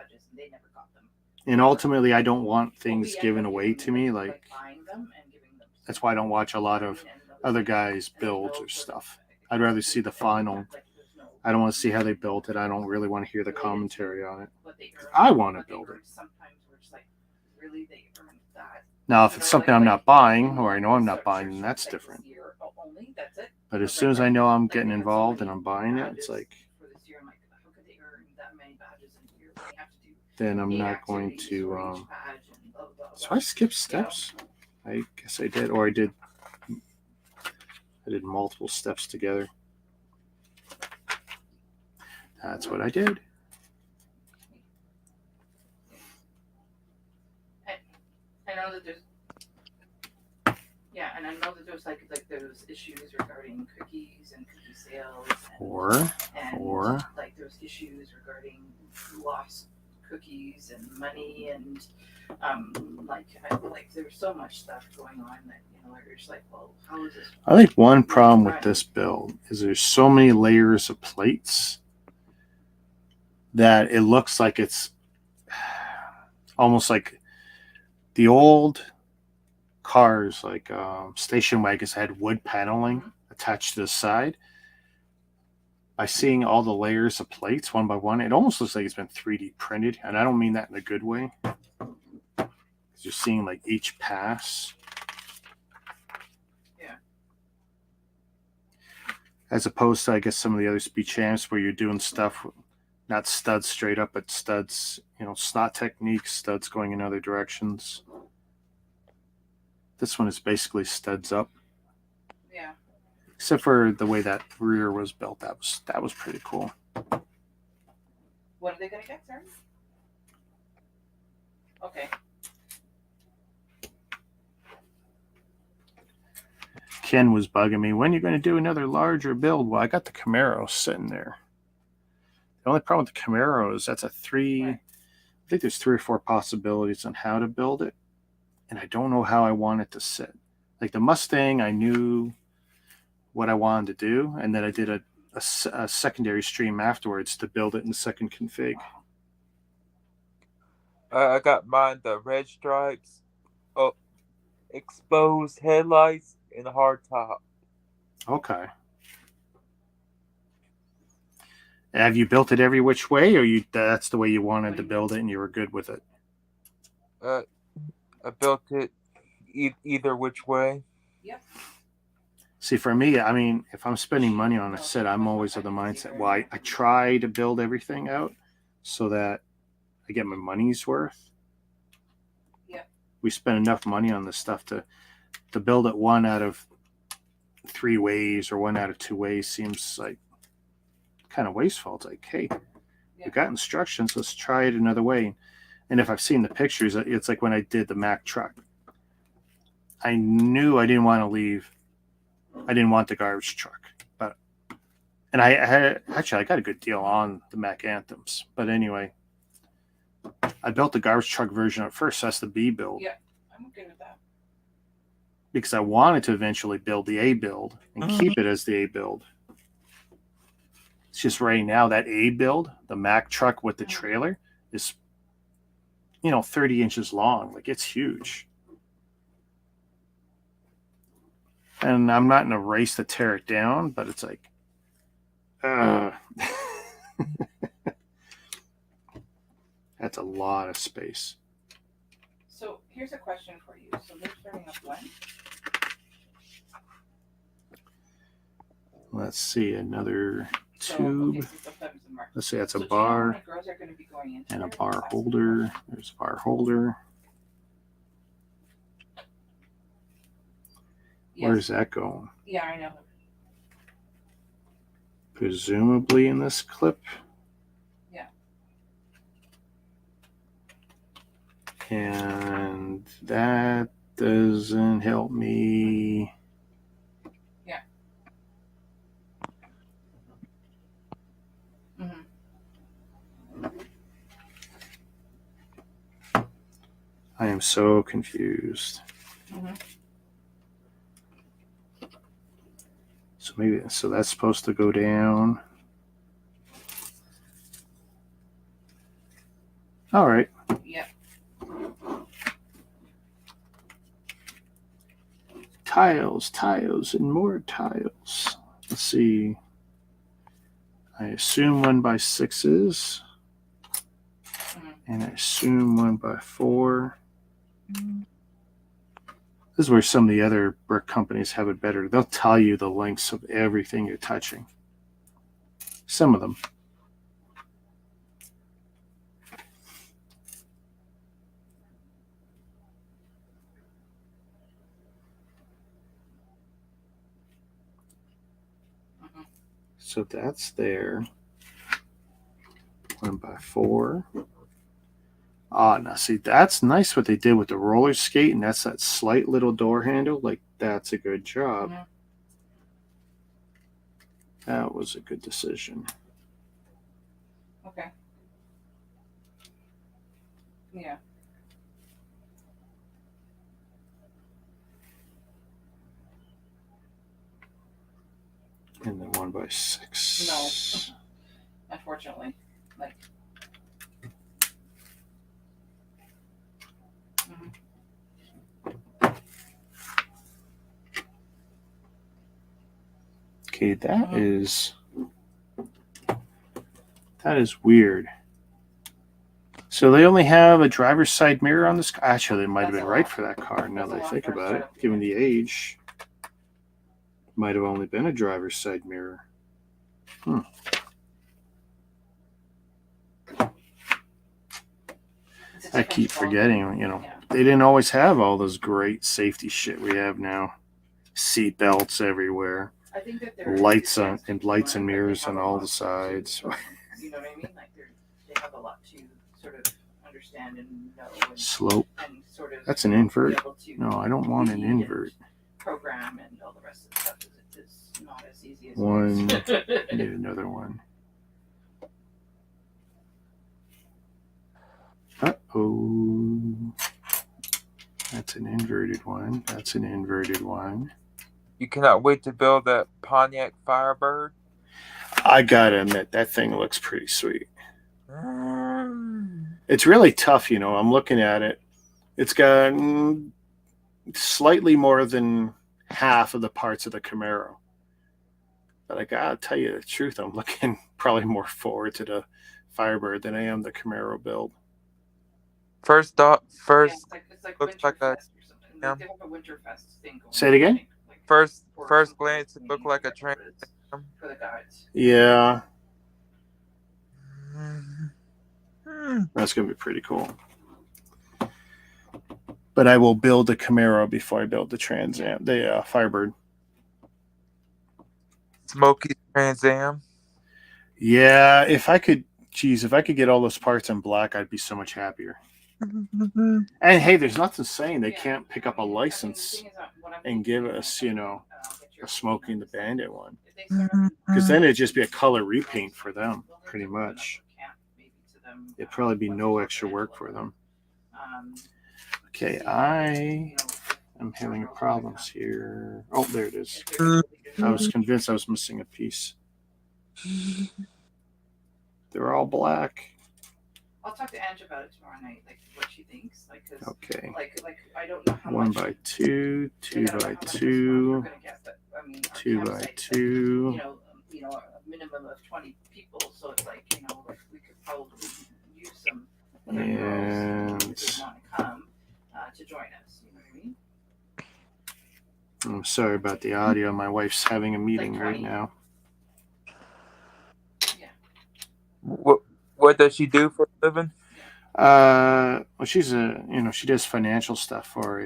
And ultimately, I don't want things given away to me. Like, that's why I don't watch a lot of other guys' builds or stuff. I'd rather see the final. I don't want to see how they built it. I don't really want to hear the commentary on it. I want to build it. Now, if it's something I'm not buying, or I know I'm not buying, then that's different. But as soon as I know I'm getting involved and I'm buying it, it's like, then I'm not going to. So I skipped steps. I guess I did, or I did multiple steps together. That's what I did. I know that there's. Yeah, and I know that there's like those issues regarding cookies and cookie sales. Or like there's issues regarding lost cookies and money and like there's so much stuff going on that you're just like, well, how is this? I think one problem with this build is there's so many layers of plates that it looks like it's almost like the old cars, like station wagons had wood paneling attached to the side. By seeing all the layers of plates one by one, it almost looks like it's been 3D printed, and I don't mean that in a good way. You're seeing like each pass. Yeah. As opposed to, I guess, some of the other speed champs where you're doing stuff, not studs straight up, but studs, slot techniques, studs going in other directions. This one is basically studs up. Yeah. Except for the way that rear was built, that was pretty cool. What are they gonna get, sir? Okay. Ken was bugging me, when are you going to do another larger build? Well, I got the Camaro sitting there. The only problem with the Camaro is that's I think there's 3 or 4 possibilities on how to build it, and I don't know how I want it to sit. Like the Mustang, I knew what I wanted to do, and then I did a secondary stream afterwards to build it in the second config. I got mine, the red stripes, exposed headlights, and a hard top. Okay. Have you built it every which way, or that's the way you wanted to build it and you were good with it? I built it either which way. Yep. See, for me, I mean, if I'm spending money on a set, I'm always of the mindset. Well, I try to build everything out so that I get my money's worth. Yeah. We spend enough money on this stuff to build it one out of 3 ways or one out of 2 ways seems like kind of wasteful. It's like, hey, we got instructions. Let's try it another way. And if I've seen the pictures, it's like when I did the Mack truck. I knew I didn't want to leave. I didn't want the garbage truck, and I got a good deal on the Mack Anthems. But anyway, I built the garbage truck version at first. So that's the B build. Yeah, I'm okay with that. Because I wanted to eventually build the A build and keep it as the A build. It's just right now that A build, the Mack truck with the trailer, is 30 inches long. Like, it's huge. And I'm not in a race to tear it down, but it's like, that's a lot of space. So here's a question for you. So they're starting up when? Let's see, another tube. Let's see, that's a bar and a bar holder. There's a bar holder. Yes. Where's that going? Yeah, I know. Presumably in this clip. Yeah. And that doesn't help me. Yeah. Mm-hmm. I am so confused. Mm-hmm. So that's supposed to go down. All right. Yeah. Tiles, and more tiles. Let's see. I assume 1x6s. And I assume 1x4. This is where some of the other brick companies have it better. They'll tell you the lengths of everything you're touching. Some of them. So that's there. 1x4. Now see, that's nice what they did with the roller skate, and that's that slight little door handle. Like, that's a good job. Mm-hmm. That was a good decision. Okay. Yeah. And then 1x6. No. Unfortunately. Like. Okay, that is weird. So they only have a driver's side mirror on this car. Actually, they might have been right for that car now that I think about it. Given the age, might have only been a driver's side mirror. I keep forgetting, they didn't always have all those great safety shit we have now. Seat belts everywhere. I think that lights and mirrors on all the sides. You know what I mean? Like they have a lot to sort of understand and know. And, slope. And sort of that's an invert. No, I don't want an invert. Program and all the rest of the stuff is not as easy as one. I need another one. Uh-oh. That's an inverted one. That's an inverted one. You cannot wait to build that Pontiac Firebird. I gotta admit, that thing looks pretty sweet. It's really tough, I'm looking at it. It's got slightly more than half of the parts of the Camaro. But I gotta tell you the truth, I'm looking probably more forward to the Firebird than I am the Camaro build. First it's like looks Winterfest like a. or something. Like they have a Winterfest thing going. Say it again? Like First for glance, it looked like a Trans Am. for the guides. Yeah, that's gonna be pretty cool. But I will build a Camaro before I build the Trans Am, the Firebird. Smoky Trans Am. Yeah, if I could get all those parts in black, I'd be so much happier. And hey, there's nothing saying they can't pick up a license and give us, a Smoking the Bandit one. Because then it'd just be a color repaint for them, pretty much. It'd probably be no extra work for them. Okay, I am having problems here. Oh, there it is. I was convinced I was missing a piece. They're all black. I'll talk to Ange about it tomorrow night, like what she thinks, like, cause, okay. Like I don't know how 1 by 2, 2 by 2, 2 by 2. A minimum of 20 people, so it's like, we could probably use some girls who want to come to join us. You know what I mean? I'm sorry about the audio. My wife's having a meeting right now. What does she do for a living? Well, she's she does financial stuff for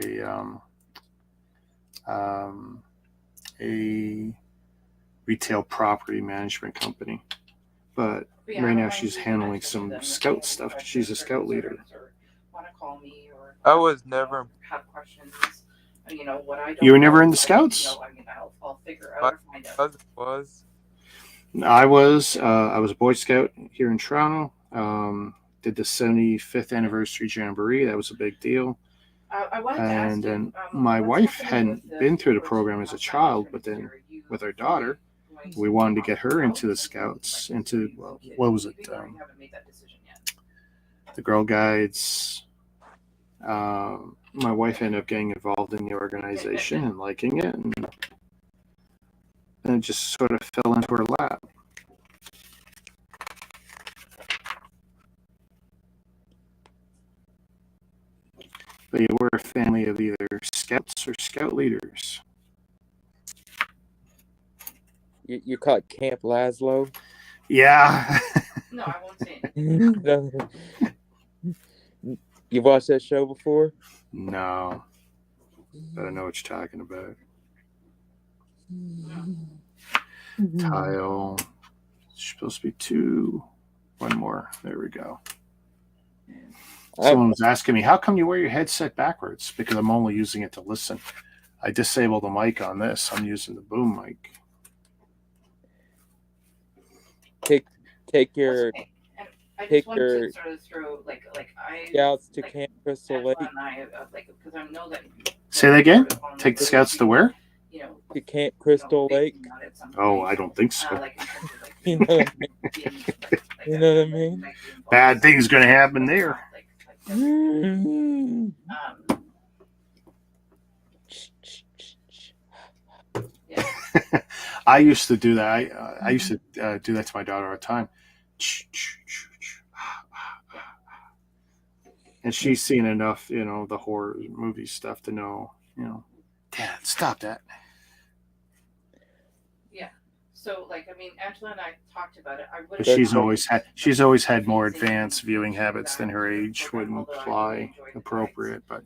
a retail property management company. But right now she's handling some scout stuff. She's a scout leader. Want to call me or I was never. Have questions. What I don't. You were never in the scouts? I'll figure out or find out. I was a Boy Scout here in Toronto. Did the 75th anniversary jamboree. That was a big deal. And then my wife hadn't been through the program as a child, but then with our daughter, we wanted to get her into the Scouts, what was it? The Girl Guides. My wife ended up getting involved in the organization and liking it, and it just sort of fell into her lap. But we're a family of either scouts or scout leaders. You caught Camp Laszlo? Yeah. No, I won't say anything. You watched that show before? No. But I know what you're talking about. Tile. It's supposed to be 2. One more. There we go. Someone was asking me, how come you wear your headset backwards? Because I'm only using it to listen. I disabled the mic on this. I'm using the boom mic. Take your sort of throw scouts to Camp Crystal Lake. Because I know that. Say that again. Take the scouts to where? To Camp Crystal Lake. Oh, I don't think so. You know what I mean? Bad things gonna happen there. I used to do that. I used to do that to my daughter all the time. And she's seen enough, the horror movie stuff to know, Dad, stop that. Yeah. So, Angela and I talked about it. She's always had more advanced viewing habits than her age would imply appropriate, but.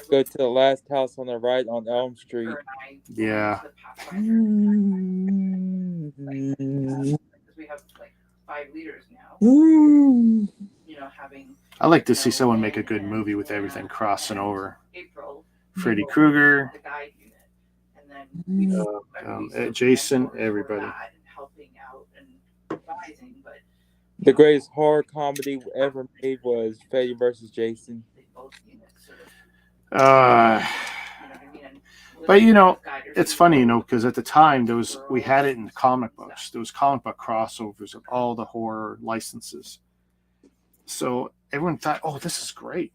Go to the last house on the right on Elm Street. Yeah. We have 5 leaders now. I like to see someone make a good movie with everything crossing over. Freddy Krueger, Jason, everybody. The greatest horror comedy ever made was Freddy vs. Jason. But it's funny, because at the time we had it in the comic books. There was comic book crossovers of all the horror licenses. So everyone thought, oh, this is great.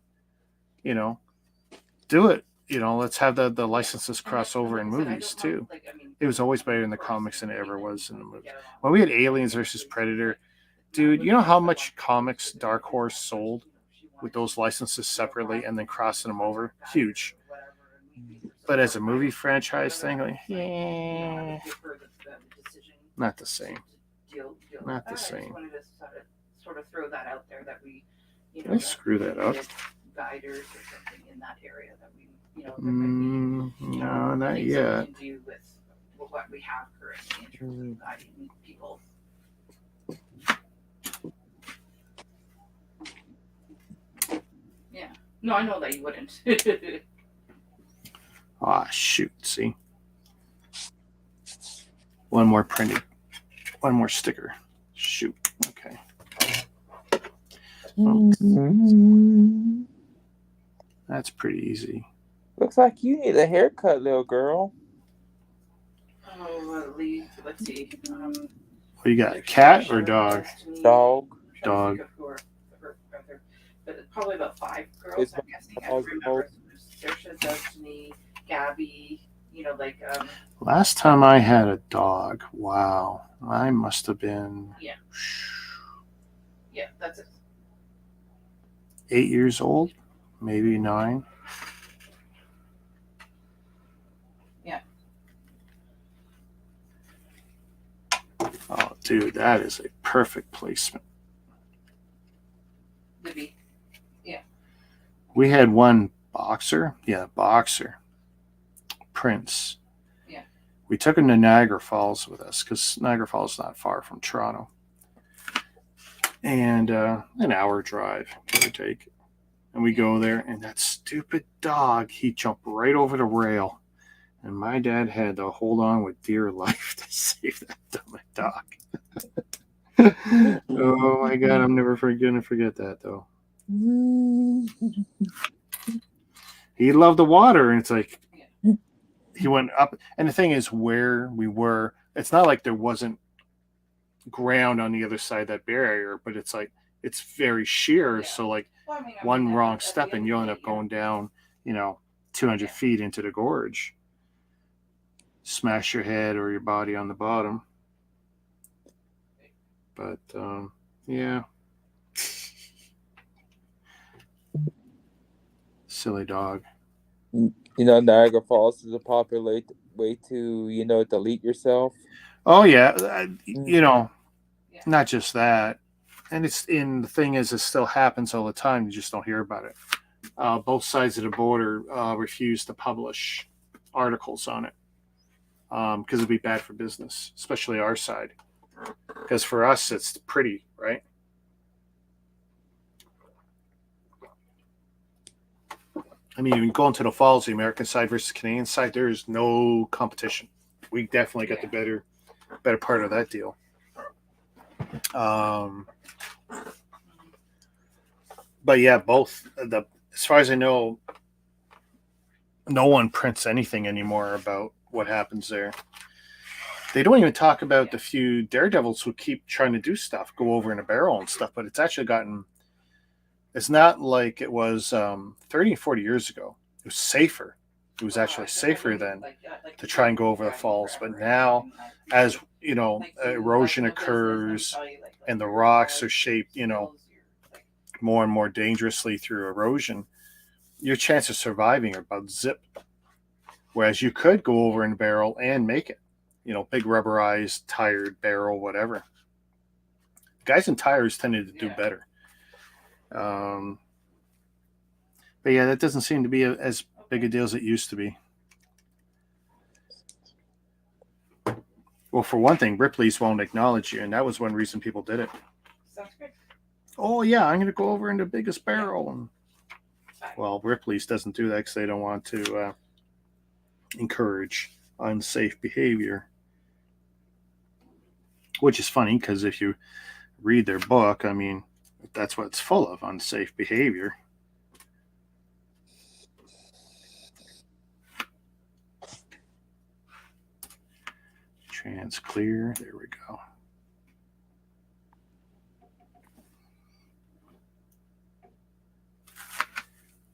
Do it. Let's have the licenses cross over in movies too. It was always better in the comics than it ever was in the movies. When we had Aliens versus Predator, dude, you know how much comics Dark Horse sold with those licenses separately and then crossing them over? Huge. But as a movie franchise thing, like, You know, yeah, give her the decision. not the same. Deal Not with the that. I same. just wanted to sort of throw that out there that we, you know, Let's screw that up. Guiders or something in that area that we, you know, there might be No, not things yet. that we can do with what we have currently in terms of guiding people. Yeah. No, I know that you wouldn't. Ah, shoot. See? One more printed. One more sticker. Shoot. Okay. Well, that's pretty easy. Looks like you need a haircut, little girl. Oh, let's see. What you got? A cat or dog? Dog. Dog. But probably about 5 girls, It's I'm guessing. I dog remember Saoirse, Destiny, Gabby, you know, like Last time I had a dog, wow, I must have been yeah, that's it. 8 years old, maybe 9. Yeah. Oh, dude, that is a perfect placement. Libby. Yeah. We had one boxer. Prince. Yeah. We took him to Niagara Falls with us because Niagara Falls is not far from Toronto. And an hour drive, give or take. And we go there, and that stupid dog, he jumped right over the rail. And my dad had to hold on with dear life to save that dumb dog. Oh my God, I'm never going to forget that, though. He loved the water, and it's like, he went up. And the thing is, where we were, it's not like there wasn't ground on the other side of that barrier, but it's like, it's very sheer. Yeah. So, like, one wrong step, and you'll end up going down, 200 feet into the gorge. Smash your head or your body on the bottom. But yeah, silly dog. Niagara Falls is a popular way to, delete yourself. Oh yeah, not just that, and the thing is, it still happens all the time. You just don't hear about it. Both sides of the border refuse to publish articles on it because it'd be bad for business, especially our side. Because for us, it's pretty, right? I mean, you go into the falls, the American side versus Canadian side, there is no competition. We definitely got the better part of that deal. But yeah, both as far as I know, no one prints anything anymore about what happens there. They don't even talk about the few daredevils who keep trying to do stuff, go over in a barrel and stuff, but it's actually it's not like it was 30 and 40 years ago. It was safer. It was actually safer then to try and go over the falls. But now, as, erosion occurs and the rocks are shaped, more and more dangerously through erosion, your chance of surviving are about zip. Whereas you could go over in a barrel and make it. Big rubberized, tired barrel, whatever. Guys in tires tended to do better. But yeah, that doesn't seem to be as big a deal as it used to be. Well, for one thing, Ripley's won't acknowledge you, and that was one reason people did it. Sounds good. Oh yeah, I'm going to go over in the biggest barrel. And well, Ripley's doesn't do that because they don't want to encourage unsafe behavior. Which is funny because if you read their book, I mean, that's what it's full of, unsafe behavior. Trans clear. There we go.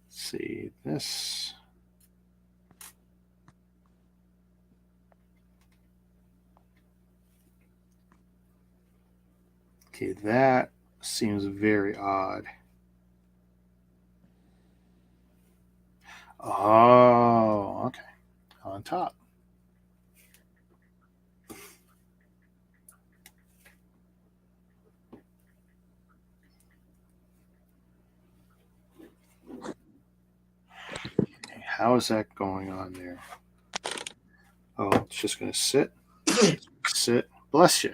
Let's see this. Okay, that seems very odd. Oh, okay. on top. How is that going on there? Oh, it's just going to sit. Sit. Bless you.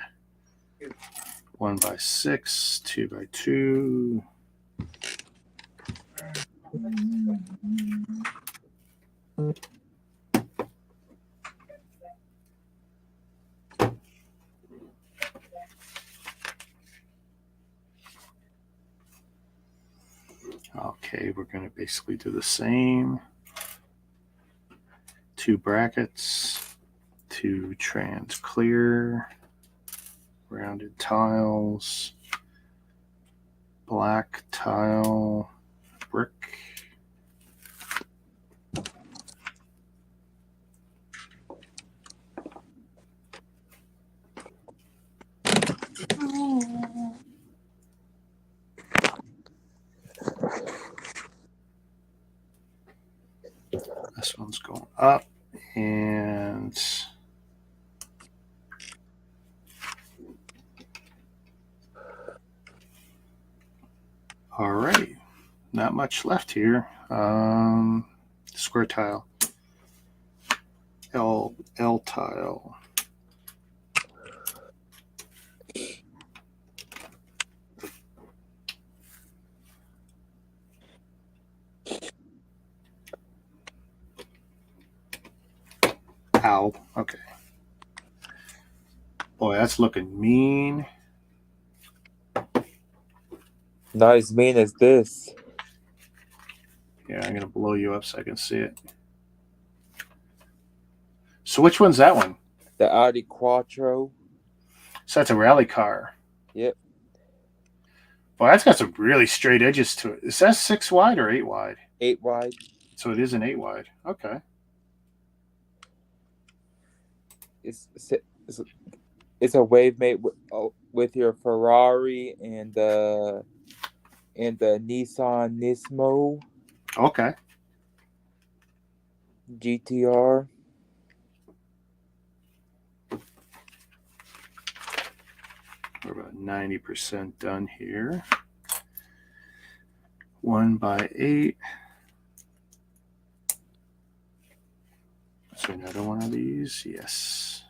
1x6, 2x2. Okay, we're going to basically do the same. 2 brackets, 2 trans clear, rounded tiles, black tile, brick. This one's going up, and all right, not much left here. Square tile, L tile. Ow. Okay. Boy, that's looking mean. Not as mean as this. Yeah, I'm going to blow you up so I can see it. So which one's that one? The Audi Quattro. So that's a rally car. Yep. Boy, that's got some really straight edges to it. Is that 6 wide or 8 wide? 8 wide. So it is an 8 wide. Okay. It's a wave mate with your Ferrari and the Nissan Nismo Okay. GTR. We're about 90% done here. 1x8. So another one of these. Yes.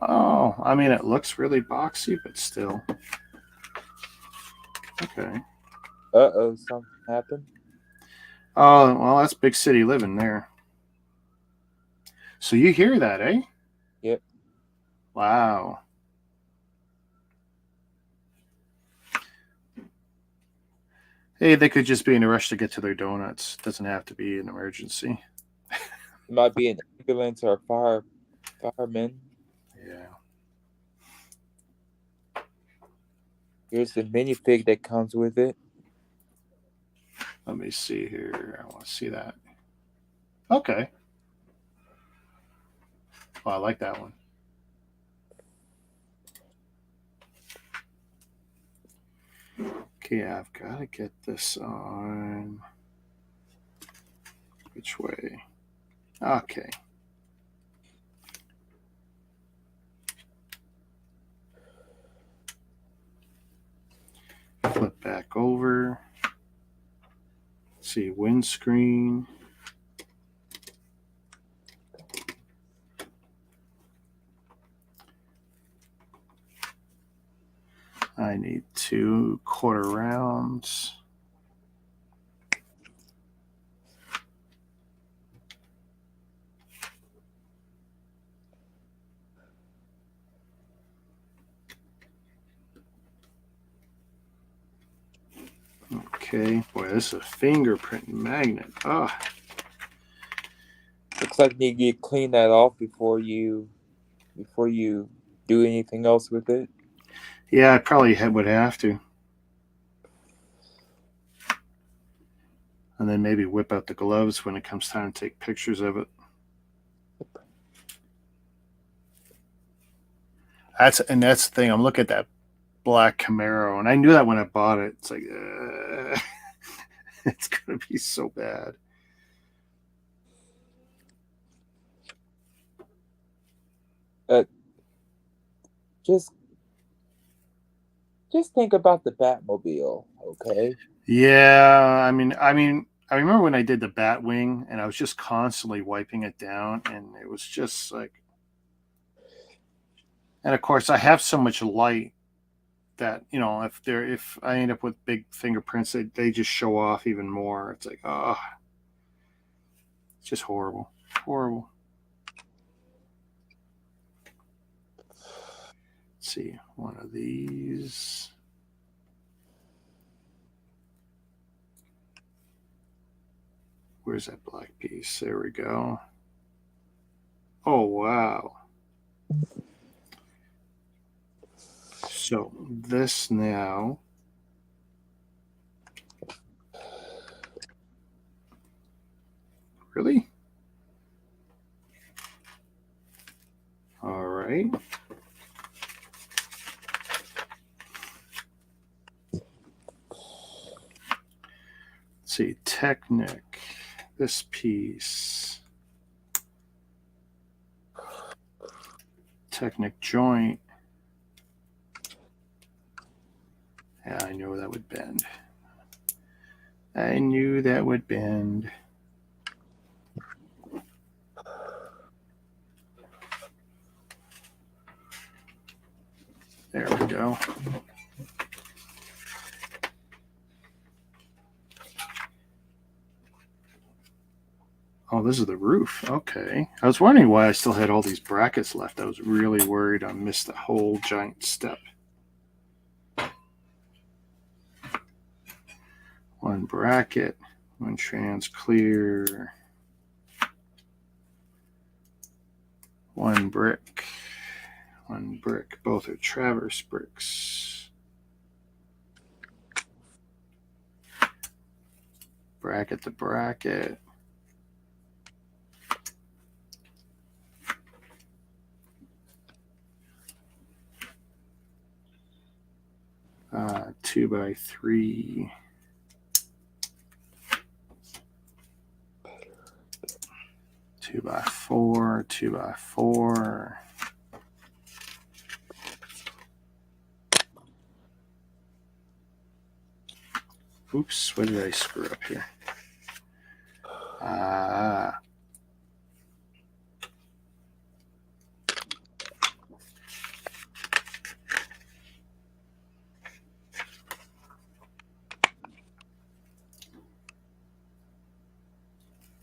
Oh, I mean, it looks really boxy, but still. Okay. Uh-oh, something happened. Oh, well, that's big city living there. So you hear that, eh? Yep. Wow. Hey, they could just be in a rush to get to their donuts. Doesn't have to be an emergency. It might be an ambulance or a fireman. Yeah. Here's the minifig that comes with it. Let me see here. I want to see that. Okay. Well, I like that one. Okay, I've got to get this on. Which way? Okay. Flip back over. Let's see, windscreen. I need 2 quarter rounds. Okay, boy, this is a fingerprint magnet. Ah, Looks like you need to clean that off before you do anything else with it. yeah, I probably would have to. And then maybe whip out the gloves when it comes time to take pictures of it. That's the thing. I'm looking at that black Camaro, and I knew that when I bought it. It's like, it's gonna be so bad. Just think about the Batmobile, okay? Yeah, I remember when I did the Batwing, and I was just constantly wiping it down, and it was just like, and of course, I have so much light that if I end up with big fingerprints, they just show off even more. It's like, oh, it's just horrible, horrible. Let's see, one of these. Where's that black piece? There we go. Oh, wow. So this now. Really? All right. Let's see, Technic. This piece. Technic joint. Yeah, I knew that would bend. I knew that would bend. There we go. Oh, this is the roof. Okay. I was wondering why I still had all these brackets left. I was really worried I missed a whole giant step. One bracket, one trans clear, one brick, one brick. Both are traverse bricks. Bracket to bracket. Uh, 2x3. Two by four, 2x4. Oops, what did I screw up here?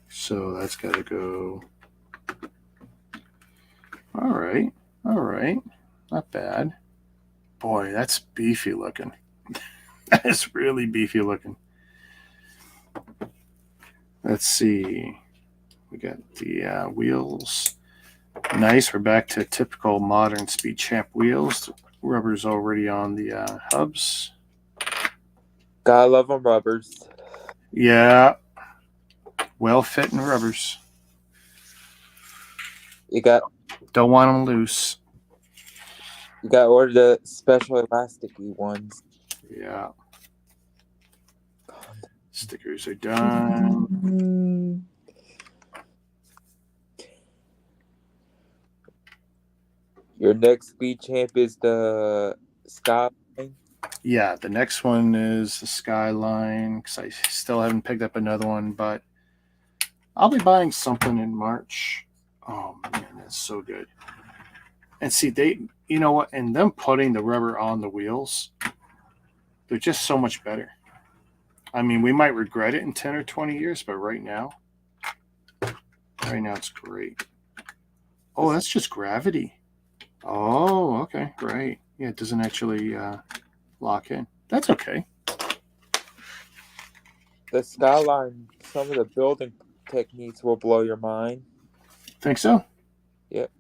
So that's got to go. All right. Not bad. Boy, that's beefy looking. That is really beefy looking. Let's see. We got the wheels. Nice. We're back to typical modern Speed Champ wheels. Rubber's already on the hubs. Gotta love them rubbers. Yeah. Well-fitting rubbers. Don't want them loose. You got to order the special elasticy ones. Yeah. Stickers are done. Your next Speed Champ is the Skyline? Yeah, the next one is the Skyline, because I still haven't picked up another one, but I'll be buying something in March. Oh, man, that's so good. And see, you know what, and them putting the rubber on the wheels, they're just so much better. I mean, we might regret it in 10 or 20 years, but right now it's great. Oh, that's just gravity. Oh, okay, great. Yeah, it doesn't actually lock in. That's okay. The Skyline, some of the building techniques will blow your mind. Think so? Yep.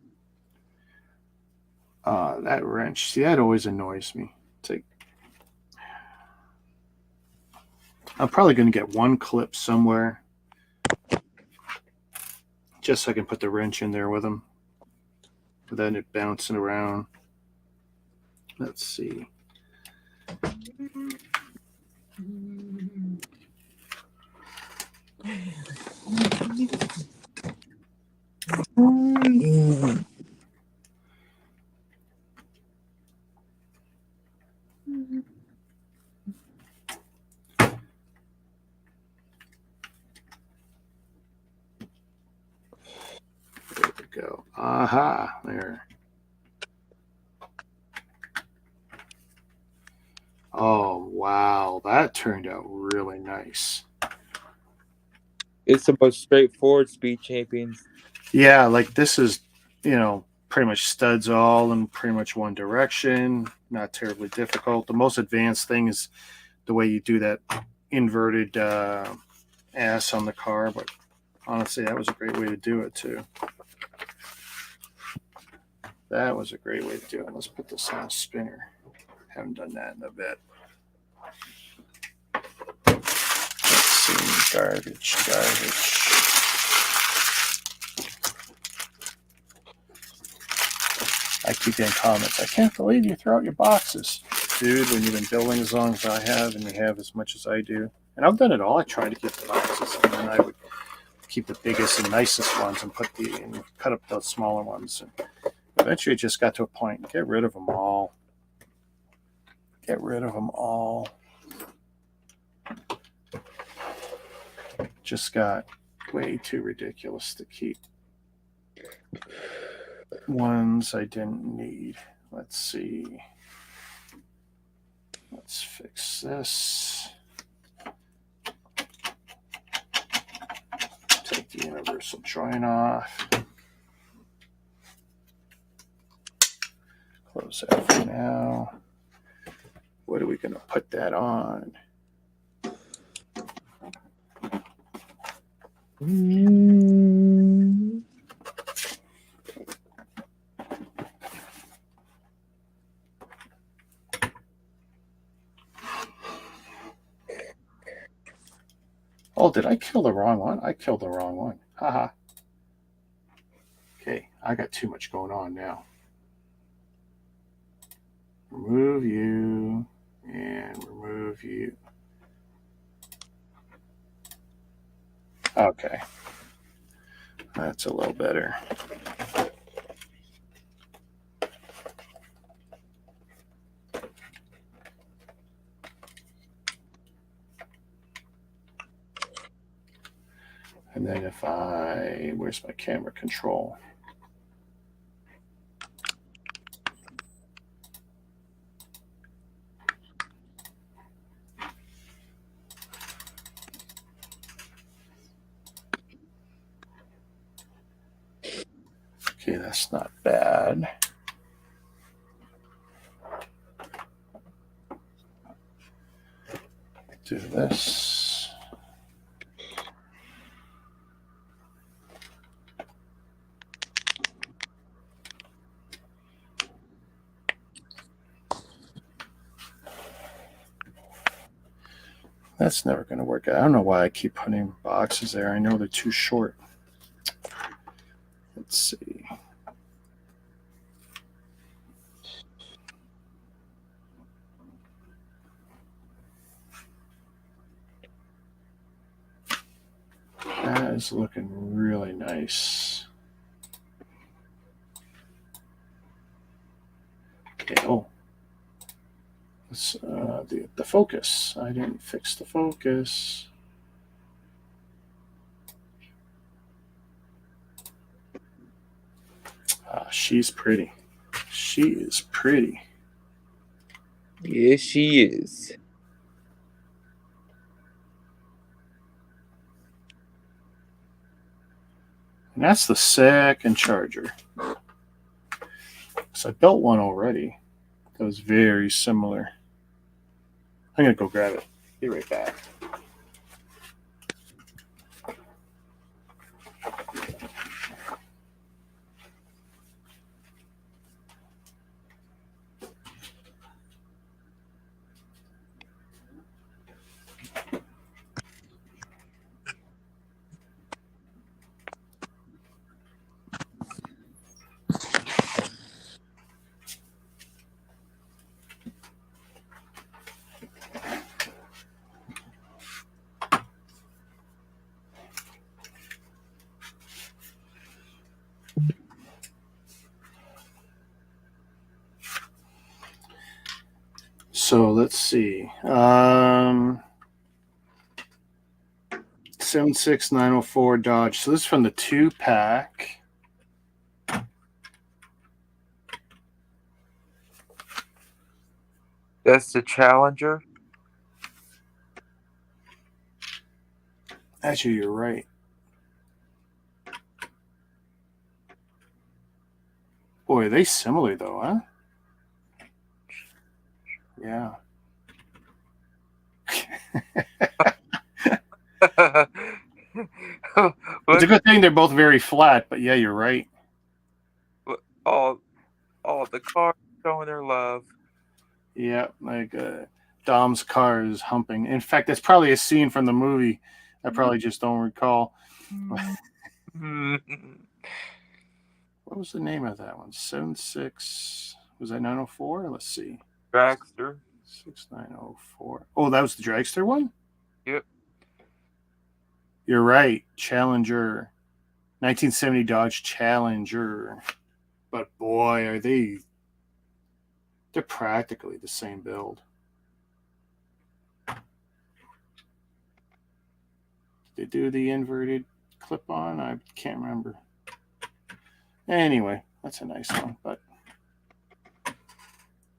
That wrench, see, that always annoys me. It's like, I'm probably going to get one clip somewhere just so I can put the wrench in there with them. But then it bouncing around. Let's see. There we go. Aha, there. Oh, wow. That turned out really nice. It's the most straightforward speed champions. Yeah, like this is, pretty much studs all in pretty much one direction. Not terribly difficult. The most advanced thing is the way you do that inverted ass on the car, but honestly, that was a great way to do it too. That was a great way to do it. Let's put this on a spinner. Haven't done that in a bit. Let's see. Garbage. I keep getting comments. I can't believe you throw out your boxes. Dude, when you've been building as long as I have and you have as much as I do. And I've done it all. I try to keep the boxes, and then I would keep the biggest and nicest ones and cut up the smaller ones. And eventually it just got to a point. Get rid of them all. Get rid of them all. Just got way too ridiculous to keep. Ones I didn't need. Let's see. Let's fix this. Take the universal join off. Close that for now. What are we going to put that on? Oh, did I kill the wrong one? I killed the wrong one. Haha. Okay, I got too much going on now. Remove you and remove you. Okay. That's a little better. And then where's my camera control? Okay, that's not bad. Do this. That's never going to work out. I don't know why I keep putting boxes there. I know they're too short. Let's see. That is looking really nice. Okay, let's the focus. I didn't fix the focus. She's pretty. She is pretty. Yes, she is. And that's the second charger. So I built one already that was very similar. I'm going to go grab it. Be right back. So let's see. 76904 Dodge. So this is from the 2-pack. That's the Challenger. Actually, you're right. Boy, are they similar though, huh? Yeah. It's a good thing they're both very flat, but yeah, you're right. all the cars showing their love. Yeah, like Dom's car is humping. In fact, that's probably a scene from the movie I probably just don't recall. What was the name of that one? 76. Was that 904? Let's see. Dragster. 6904. Oh, that was the Dragster one? Yep. You're right. Challenger. 1970 Dodge Challenger. But boy, are they're practically the same build. Did they do the inverted clip-on? I can't remember. Anyway, that's a nice one, but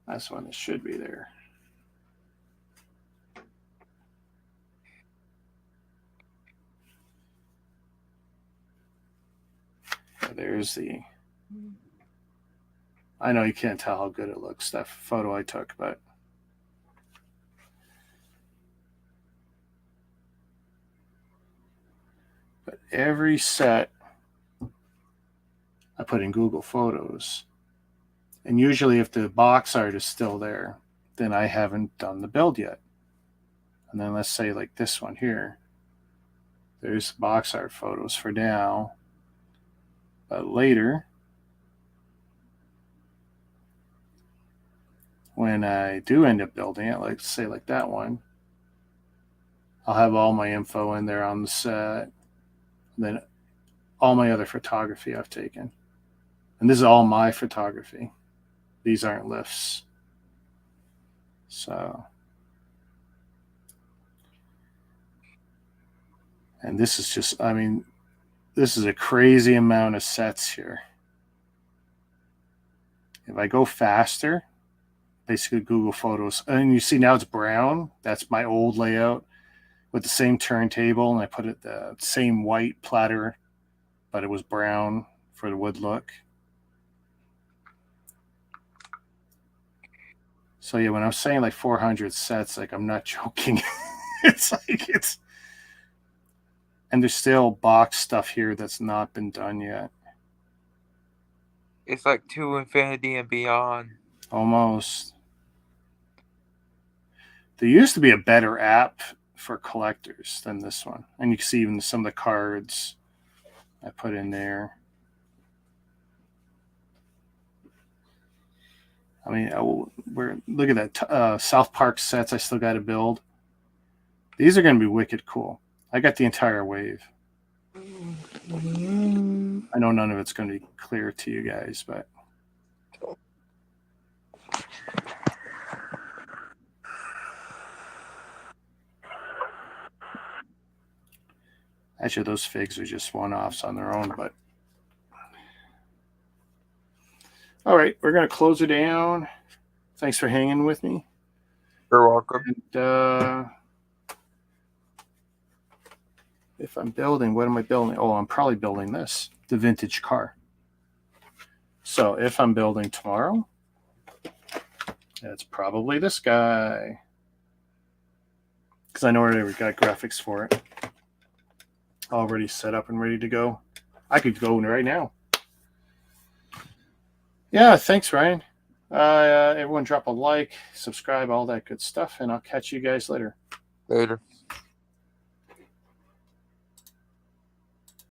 that's one that should be there. There's the... I know you can't tell how good it looks, that photo I took, but... But every set I put in Google Photos. And usually if the box art is still there, then I haven't done the build yet. And then let's say like this one here. There's box art photos for now. But later, when I do end up building it, like say like that one, I'll have all my info in there on the set. And then all my other photography I've taken. And this is all my photography. These aren't lifts. So, and this is just, I mean, this is a crazy amount of sets here. If I go faster, basically Google Photos, and you see now it's brown. That's my old layout with the same turntable, and I put it the same white platter, but it was brown for the wood look. So yeah, when I'm saying like 400 sets, like I'm not joking. It's like and there's still box stuff here that's not been done yet. It's like to infinity and beyond. Almost. There used to be a better app for collectors than this one. And you can see even some of the cards I put in there. I mean, look at that South Park sets I still got to build. These are going to be wicked cool. I got the entire wave. I know none of it's going to be clear to you guys, but... Actually, those figs are just one-offs on their own, but... All right, we're going to close it down. Thanks for hanging with me. You're welcome. And, if I'm building, what am I building? Oh, I'm probably building this, the vintage car. So if I'm building tomorrow, it's probably this guy. Because I know already we got graphics for it. Already set up and ready to go. I could go right now. Yeah, thanks, Ryan. Everyone drop a like, subscribe, all that good stuff, and I'll catch you guys later. Later.